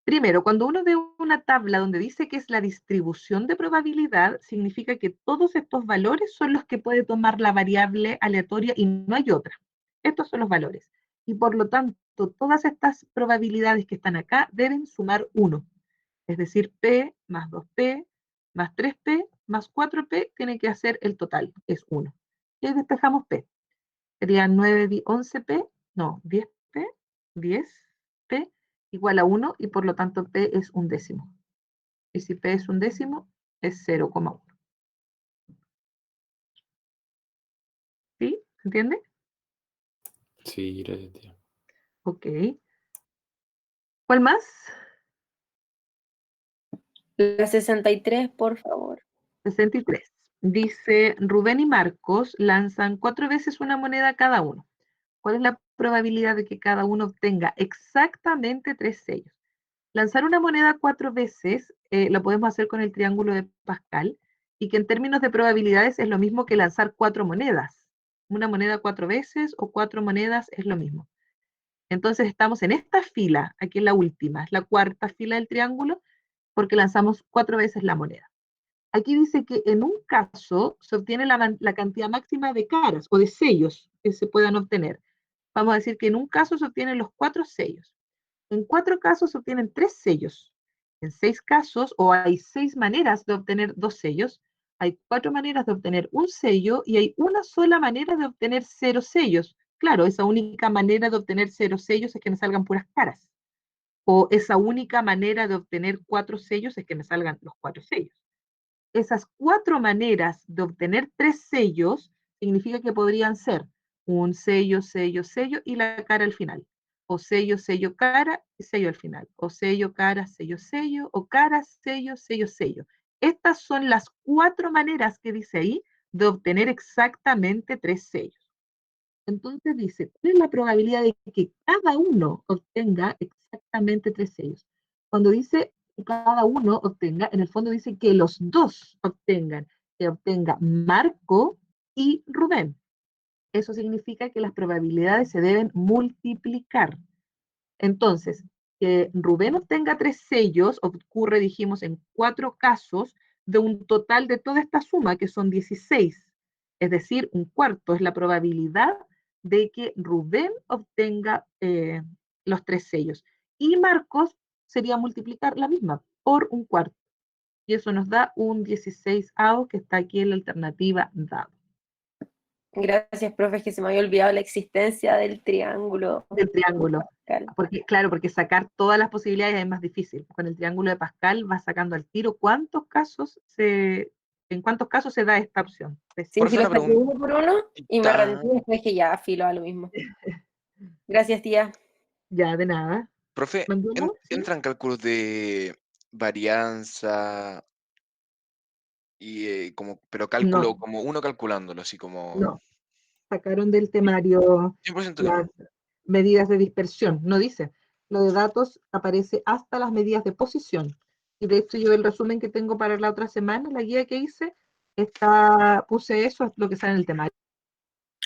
Primero, cuando uno ve una tabla donde dice que es la distribución de probabilidad, significa que todos estos valores son los que puede tomar la variable aleatoria y no hay otra. Estos son los valores. Y por lo tanto, todas estas probabilidades que están acá deben sumar 1. Es decir, P más 2P más 3P más 4P tiene que hacer el total, es 1. Y ahí despejamos P. Sería 11P, no, 10P, 10P igual a 1 y por lo tanto P es un décimo. Y si P es un décimo, es 0,1. ¿Sí? ¿Se entiende? Sí, gracias, tía. Ok. ¿Cuál más? La 63, por favor. 63. Dice, Rubén y Marcos lanzan 4 veces una moneda cada uno. ¿Cuál es la probabilidad de que cada uno obtenga exactamente 3 sellos? Lanzar una moneda 4 veces lo podemos hacer con el triángulo de Pascal, y que en términos de probabilidades es lo mismo que lanzar 4 monedas. Una moneda 4 veces o 4 monedas es lo mismo. Entonces estamos en esta fila, aquí en la última, es la cuarta fila del triángulo, porque lanzamos 4 veces la moneda. Aquí dice que en un caso se obtiene la cantidad máxima de caras o de sellos que se puedan obtener. Vamos a decir que en un caso se obtienen los 4 sellos. En 4 casos se obtienen 3 sellos. En 6 casos, o hay 6 maneras de obtener 2 sellos, hay 4 maneras de obtener un sello y hay una sola manera de obtener 0 sellos. Claro, esa única manera de obtener 0 sellos es que me salgan puras caras. O esa única manera de obtener 4 sellos es que me salgan los 4 sellos. Esas 4 maneras de obtener 3 sellos significa que podrían ser un sello, sello, sello y la cara al final. O sello, sello, cara y sello al final. O sello, cara, sello, sello. O cara, sello, sello, sello. Estas son las 4 maneras que dice ahí de obtener exactamente 3 sellos. Entonces dice, ¿cuál es la probabilidad de que cada uno obtenga exactamente 3 sellos? Cuando dice que cada uno obtenga, en el fondo dice que los dos obtengan, que obtenga Marco y Rubén. Eso significa que las probabilidades se deben multiplicar. Entonces, que Rubén obtenga 3 sellos ocurre, dijimos, en 4 casos de un total de toda esta suma, que son 16. Es decir, un cuarto es la probabilidad de que Rubén obtenga los 3 sellos. Y marcos sería multiplicar la misma por un cuarto. Y eso nos da un 16avo, que está aquí en la alternativa dado. Gracias, profe, es que se me había olvidado la existencia del triángulo. Del triángulo. Porque, claro, porque sacar todas las posibilidades es más difícil. Con el triángulo de Pascal vas sacando al tiro en cuántos casos se da esta opción. Sí, Profe, sí, lo una saqué uno por uno y me pregunta. rendí, después que ya filo a lo mismo. Gracias, tía. Ya, de nada. Profe, ¿Mandela? ¿Sí? ¿entran cálculos de varianza y pero cálculo No, como uno calculándolo, así como no. Sacaron del temario 100% las libre? medidas de dispersión, no dice. Lo de datos aparece hasta las medidas de posición. Y de hecho yo el resumen que tengo para la otra semana, la guía que hice, puse eso, es lo que sale en el temario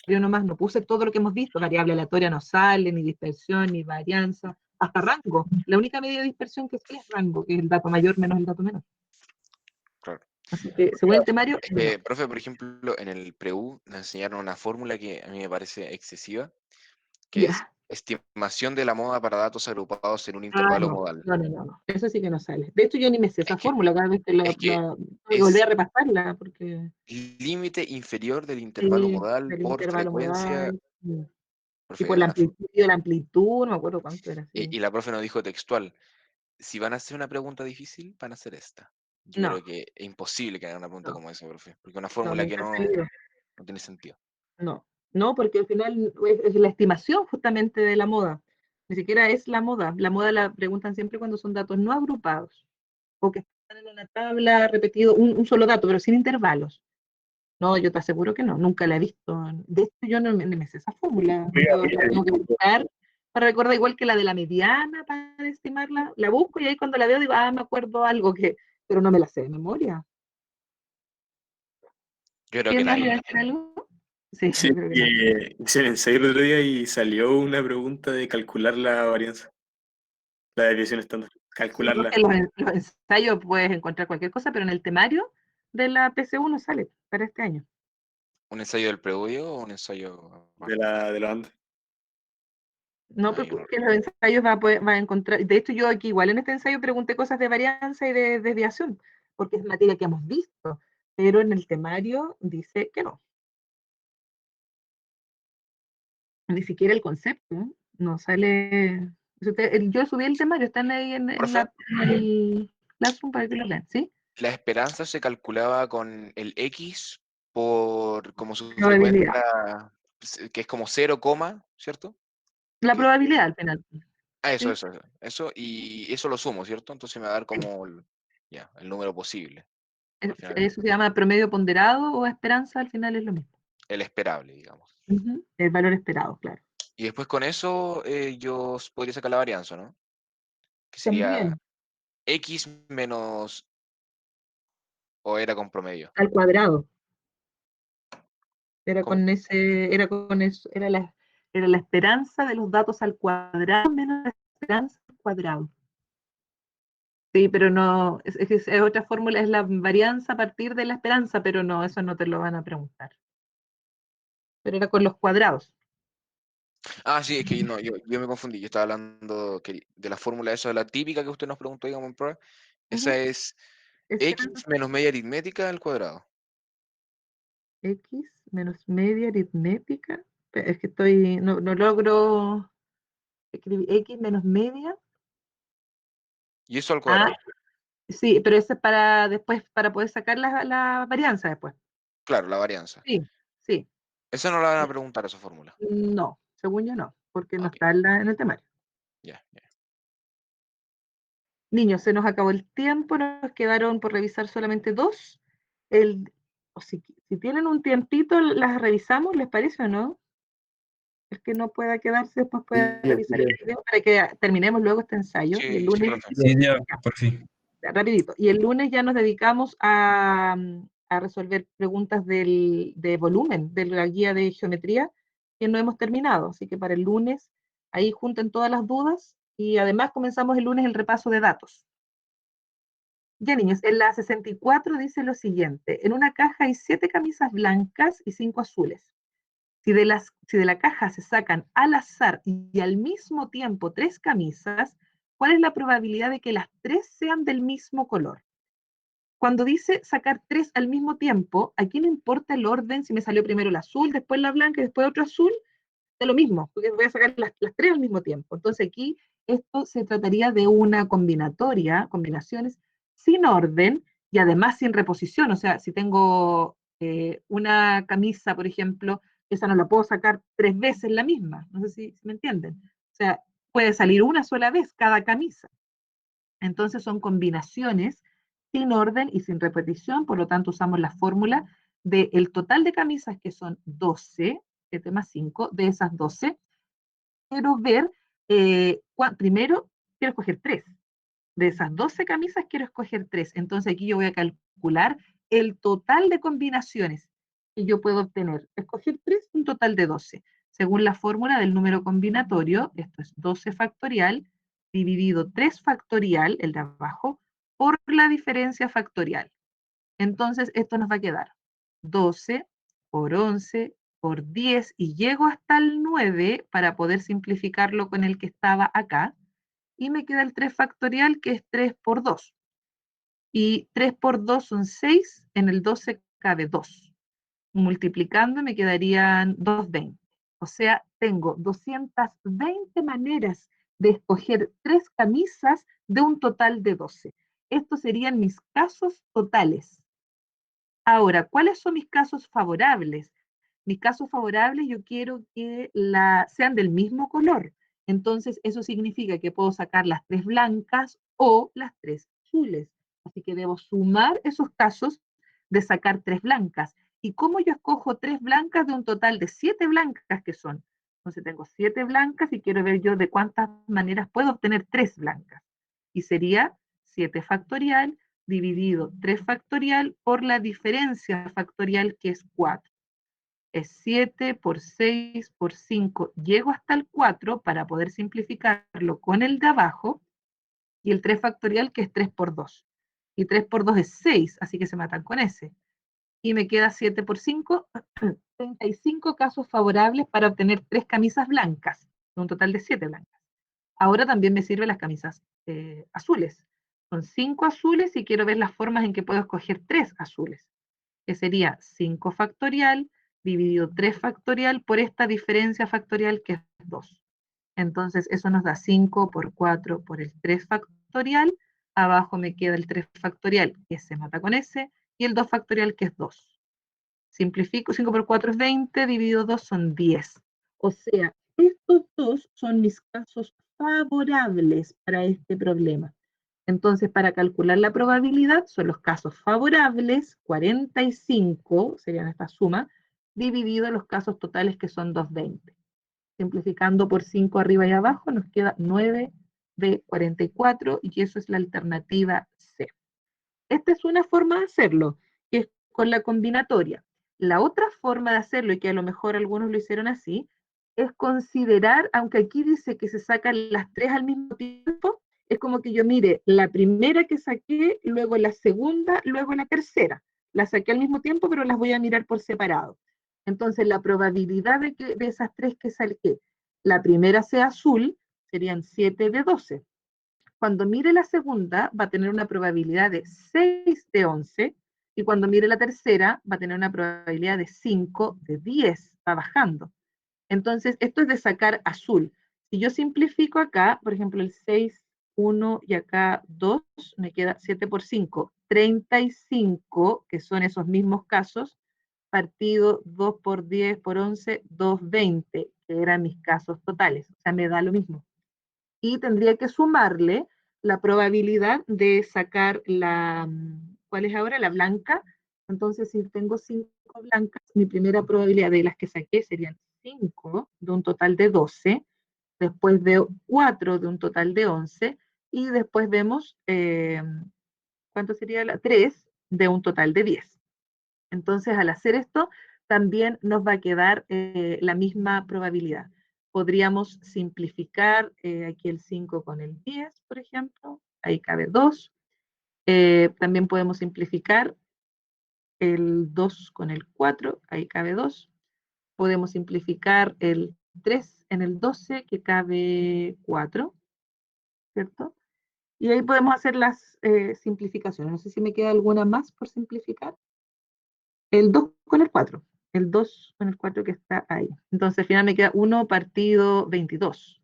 nomás, no puse todo lo que hemos visto, variable aleatoria no sale, ni dispersión, ni varianza, hasta rango. La única medida de dispersión que sale es rango, que es el dato mayor menos el dato menor. Claro. Así que según el temario, Profe, por ejemplo, en el PREU nos enseñaron una fórmula que a mí me parece excesiva, que es ya. estimación de la moda para datos agrupados en un intervalo modal. No. Eso sí que no sale. De hecho, yo ni me sé esa fórmula, cada vez que es que tengo que volver a repasarla, porque límite inferior del intervalo modal del por intervalo frecuencia. modal, Profe, y por era la una fórmula. amplitud, no me acuerdo cuánto era. Sí. Y la profe nos dijo textual, si van a hacer una pregunta difícil, van a hacer esta. Yo No, creo que es imposible que hagan una pregunta no, como esa, profe, porque una no, fórmula que nunca ha no salido. tiene sentido. No, porque al final es la estimación justamente de la moda. Ni siquiera es la moda. La moda la preguntan siempre cuando son datos no agrupados, o que están en una tabla repetido un solo dato, pero sin intervalos. No, yo te aseguro que no, nunca la he visto. De hecho, yo no me sé esa fórmula. Yo la tengo que buscar para recordar, igual que la de la mediana para estimarla. La busco y ahí cuando la veo digo, me acuerdo algo pero no me la sé de memoria. Yo creo que ¿Quién más le va a nadie. decir algo? Sí, Sí, yo creo que no. hice el ensayo el otro día y salió una pregunta de calcular la varianza, la desviación estándar. Sí, Calcularla. porque los ensayos puedes encontrar cualquier cosa, pero en el temario de la PSU no sale para este año. ¿Un ensayo del previo o un ensayo De la banda. No, porque los ensayos va a encontrar. De hecho, yo aquí igual en este ensayo pregunté cosas de varianza y de desviación, porque es materia que hemos visto, pero en el temario dice que no. Ni siquiera el concepto, no sale. Yo subí el temario, están ahí en el Classroom para que lo vean, ¿sí? La esperanza se calculaba con el X por como su Probabilidad. frecuencia, que es como 0, ¿cierto? La probabilidad al final. Eso, ¿sí? y eso lo sumo, ¿cierto? Entonces me va a dar como el número posible. Al final, Eso se llama promedio ponderado o esperanza, al final es lo mismo. el esperable, digamos. El valor esperado, claro. Y después con eso yo podría sacar la varianza, ¿no? Que sería También, X menos, o era con promedio. al cuadrado. ¿Cómo? Era la esperanza de los datos al cuadrado menos la esperanza al cuadrado. Sí, pero no, es otra fórmula, es la varianza a partir de la esperanza, pero no, eso no te lo van a preguntar. Pero era con los cuadrados. Sí, es que no, yo me confundí. Yo estaba hablando de la fórmula esa, la típica que usted nos preguntó, digamos, en prueba. Esa es X menos media aritmética al cuadrado. X menos media aritmética. Es que no logro escribir X menos media. Y eso al cuadrado. Sí, pero eso es para después, para poder sacar la varianza después. Claro, la varianza. Sí. Esa no la van a preguntar, esa fórmula. No, según yo no, porque no Ok. está en el temario. Ya. Niños, se nos acabó el tiempo, nos quedaron por revisar solamente 2. Si tienen un tiempito, las revisamos, ¿les parece o no? El que no pueda quedarse, después puede revisar el video para que terminemos luego este ensayo. Y el Sí, lunes, profe. Sí, ya, por fin. rapidito, y el lunes ya nos dedicamos a resolver preguntas de volumen, de la guía de geometría, que no hemos terminado. Así que para el lunes, ahí junten todas las dudas y además comenzamos el lunes el repaso de datos. Ya, niños, en la 64 dice lo siguiente: en una caja hay 7 camisas blancas y 5 azules. Si de la caja se sacan al azar y al mismo tiempo 3 camisas, ¿cuál es la probabilidad de que las 3 sean del mismo color? Cuando dice sacar 3 al mismo tiempo, aquí no importa el orden, si me salió primero el azul, después la blanca y después otro azul, de lo mismo, porque voy a sacar las 3 al mismo tiempo. Entonces aquí esto se trataría de una combinatoria, combinaciones sin orden y además sin reposición. O sea, si tengo una camisa, por ejemplo, esa no la puedo sacar 3 veces la misma. No sé si me entienden. O sea, puede salir una sola vez cada camisa. Entonces son combinaciones sin orden y sin repetición, por lo tanto usamos la fórmula del total de camisas, que son 12, 7 más 5, de esas 12, quiero ver, primero quiero escoger 3. De esas 12 camisas quiero escoger 3. Entonces aquí yo voy a calcular el total de combinaciones que yo puedo obtener. Escoger 3, un total de 12. Según la fórmula del número combinatorio, esto es 12 factorial dividido 3 factorial, el de abajo, por la diferencia factorial. Entonces esto nos va a quedar 12 por 11 por 10 y llego hasta el 9 para poder simplificarlo con el que estaba acá. Y me queda el 3 factorial, que es 3 por 2. Y 3 por 2 son 6, en el 12 cabe 2. Multiplicando me quedarían 220. O sea, tengo 220 maneras de escoger 3 camisas de un total de 12. Estos serían mis casos totales. Ahora, ¿cuáles son mis casos favorables? Mis casos favorables yo quiero que sean del mismo color. Entonces, eso significa que puedo sacar las 3 blancas o las 3 azules. Así que debo sumar esos casos de sacar 3 blancas. ¿Y cómo yo escojo 3 blancas de un total de 7 blancas que son? Entonces tengo 7 blancas y quiero ver yo de cuántas maneras puedo obtener 3 blancas. Y sería 7 factorial dividido 3 factorial por la diferencia factorial, que es 4. Es 7 por 6 por 5. Llego hasta el 4 para poder simplificarlo con el de abajo, y el 3 factorial, que es 3 por 2. Y 3 por 2 es 6, así que se matan con ese. Y me queda 7 por 5, 35 casos favorables para obtener 3 camisas blancas, un total de 7 blancas. Ahora también me sirven las camisas azules. Son 5 azules y quiero ver las formas en que puedo escoger 3 azules, que sería 5 factorial dividido 3 factorial por esta diferencia factorial, que es 2. Entonces eso nos da 5 por 4 por el 3 factorial. Abajo me queda el 3 factorial, que se mata con ese, y el 2 factorial, que es 2. Simplifico, 5 por 4 es 20, dividido 2 son 10. O sea, estos dos son mis casos favorables para este problema. Entonces, para calcular la probabilidad, son los casos favorables, 45, serían esta suma, dividido los casos totales, que son 220. Simplificando por 5 arriba y abajo, nos queda 9 de 44, y eso es la alternativa C. Esta es una forma de hacerlo, que es con la combinatoria. La otra forma de hacerlo, y que a lo mejor algunos lo hicieron así, es considerar, aunque aquí dice que se sacan las 3 al mismo tiempo, es como que yo mire la primera que saqué, luego la segunda, luego la tercera. Las saqué al mismo tiempo, pero las voy a mirar por separado. Entonces, la probabilidad de esas 3 que saqué, la primera sea azul, serían 7 de 12. Cuando mire la segunda, va a tener una probabilidad de 6 de 11, y cuando mire la tercera, va a tener una probabilidad de 5 de 10, va bajando. Entonces, esto es de sacar azul. Si yo simplifico acá, por ejemplo, el 6, 1 y acá 2, me queda 7 por 5, 35, que son esos mismos casos, partido 2 por 10 por 11, 220, que eran mis casos totales. O sea, me da lo mismo. Y tendría que sumarle la probabilidad de sacar ¿cuál es ahora? La blanca. Entonces, si tengo 5 blancas, mi primera probabilidad de las que saqué serían 5 de un total de 12, después veo 4 de un total de 11, y después vemos, ¿cuánto sería? 3 de un total de 10. Entonces, al hacer esto, también nos va a quedar la misma probabilidad. Podríamos simplificar aquí el 5 con el 10, por ejemplo. Ahí cabe 2. También podemos simplificar el 2 con el 4. Ahí cabe 2. podemos simplificar el 3 en el 12, que cabe 4, ¿cierto? Y ahí podemos hacer las simplificaciones. No sé si me queda alguna más por simplificar. El 2 con el 4. El 2 con el 4 que está ahí. Entonces al final me queda 1 partido 22.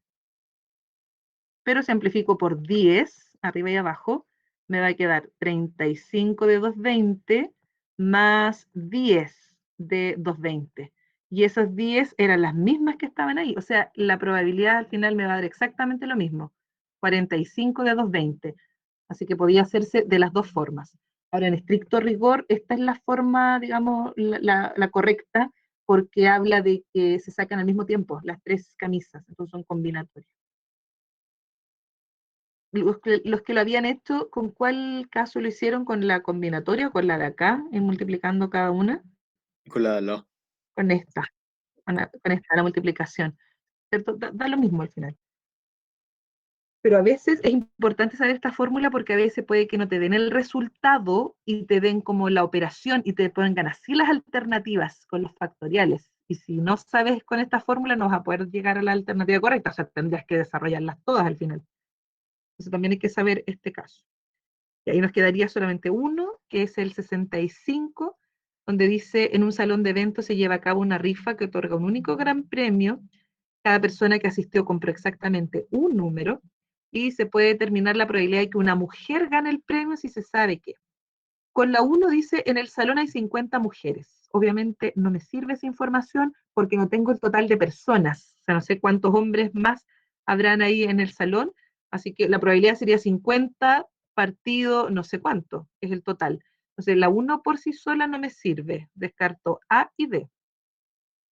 Pero si amplifico por 10, arriba y abajo, me va a quedar 35 de 220 más 10 de 220. Y esas 10 eran las mismas que estaban ahí. O sea, la probabilidad al final me va a dar exactamente lo mismo. 45 de 220. Así que podía hacerse de las dos formas. Ahora, en estricto rigor, esta es la forma, digamos, la correcta, porque habla de que se sacan al mismo tiempo las tres camisas, entonces son combinatorias. Los que lo habían hecho, ¿con cuál caso lo hicieron? ¿Con la combinatoria o con la de acá, en multiplicando cada una? Con la de al lado. Con esta, la multiplicación. ¿Cierto? Da lo mismo al final. Pero a veces es importante saber esta fórmula porque a veces puede que no te den el resultado y te den como la operación y te pongan así las alternativas con los factoriales. Y si no sabes con esta fórmula no vas a poder llegar a la alternativa correcta, o sea, tendrías que desarrollarlas todas al final. Entonces también hay que saber este caso. Y ahí nos quedaría solamente uno, que es el 65, donde dice, en un salón de eventos se lleva a cabo una rifa que otorga un único gran premio. Cada persona que asistió compró exactamente un número, y se puede determinar la probabilidad de que una mujer gane el premio si se sabe que. Con la 1 dice, en el salón hay 50 mujeres. Obviamente no me sirve esa información porque no tengo el total de personas. O sea, no sé cuántos hombres más habrán ahí en el salón. Así que la probabilidad sería 50 partido no sé cuánto, es el total. Entonces la 1 por sí sola no me sirve. Descarto A y B.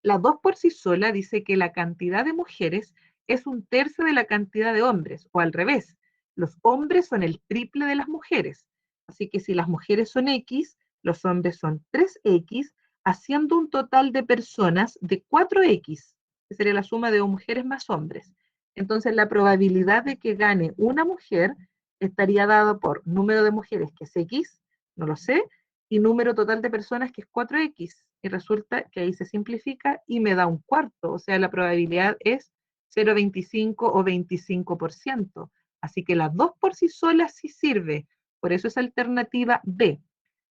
La 2 por sí sola dice que la cantidad de mujeres es un tercio de la cantidad de hombres, o al revés, los hombres son el triple de las mujeres. Así que si las mujeres son X, los hombres son 3X, haciendo un total de personas de 4X, que sería la suma de mujeres más hombres. Entonces la probabilidad de que gane una mujer estaría dada por número de mujeres, que es X, no lo sé, y número total de personas, que es 4X. Y resulta que ahí se simplifica y me da un cuarto, o sea, la probabilidad es 0,25 o 25%. Así que las dos por sí solas sí sirve, por eso es alternativa B.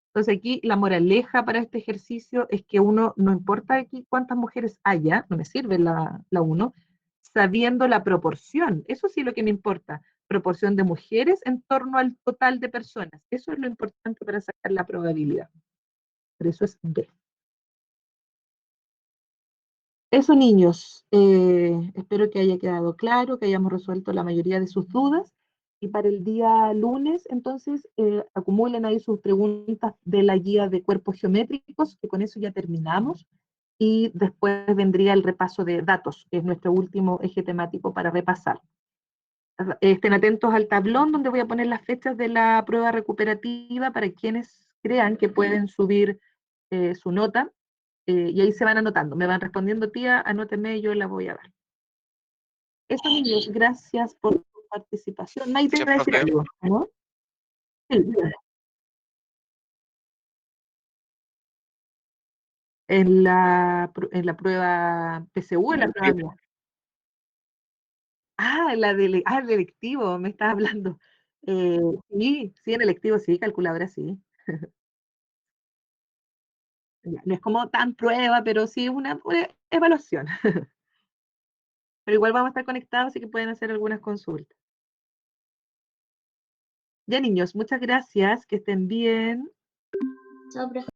Entonces aquí la moraleja para este ejercicio es que uno, no importa aquí cuántas mujeres haya, no me sirve la 1, sabiendo la proporción, eso sí es lo que me importa, proporción de mujeres en torno al total de personas, eso es lo importante para sacar la probabilidad. Por eso es B. Eso, niños, espero que haya quedado claro, que hayamos resuelto la mayoría de sus dudas. Y para el día lunes, entonces, acumulen ahí sus preguntas de la guía de cuerpos geométricos, que con eso ya terminamos. Y después vendría el repaso de datos, que es nuestro último eje temático para repasar. Estén atentos al tablón donde voy a poner las fechas de la prueba recuperativa para quienes crean que pueden subir su nota. Y ahí se van anotando, me van respondiendo, tía, anóteme, yo la voy a dar. Eso, niños, gracias por su participación. Maite, Gracias, va a decir profe. algo, ¿no? Sí, en la prueba PSU, en la prueba mía. El electivo, me estás hablando. Sí, en electivo, sí, calculadora, sí. No es como tan prueba, pero sí una evaluación. Pero igual vamos a estar conectados, así que pueden hacer algunas consultas. Ya, niños, muchas gracias, que estén bien. Chao, profe.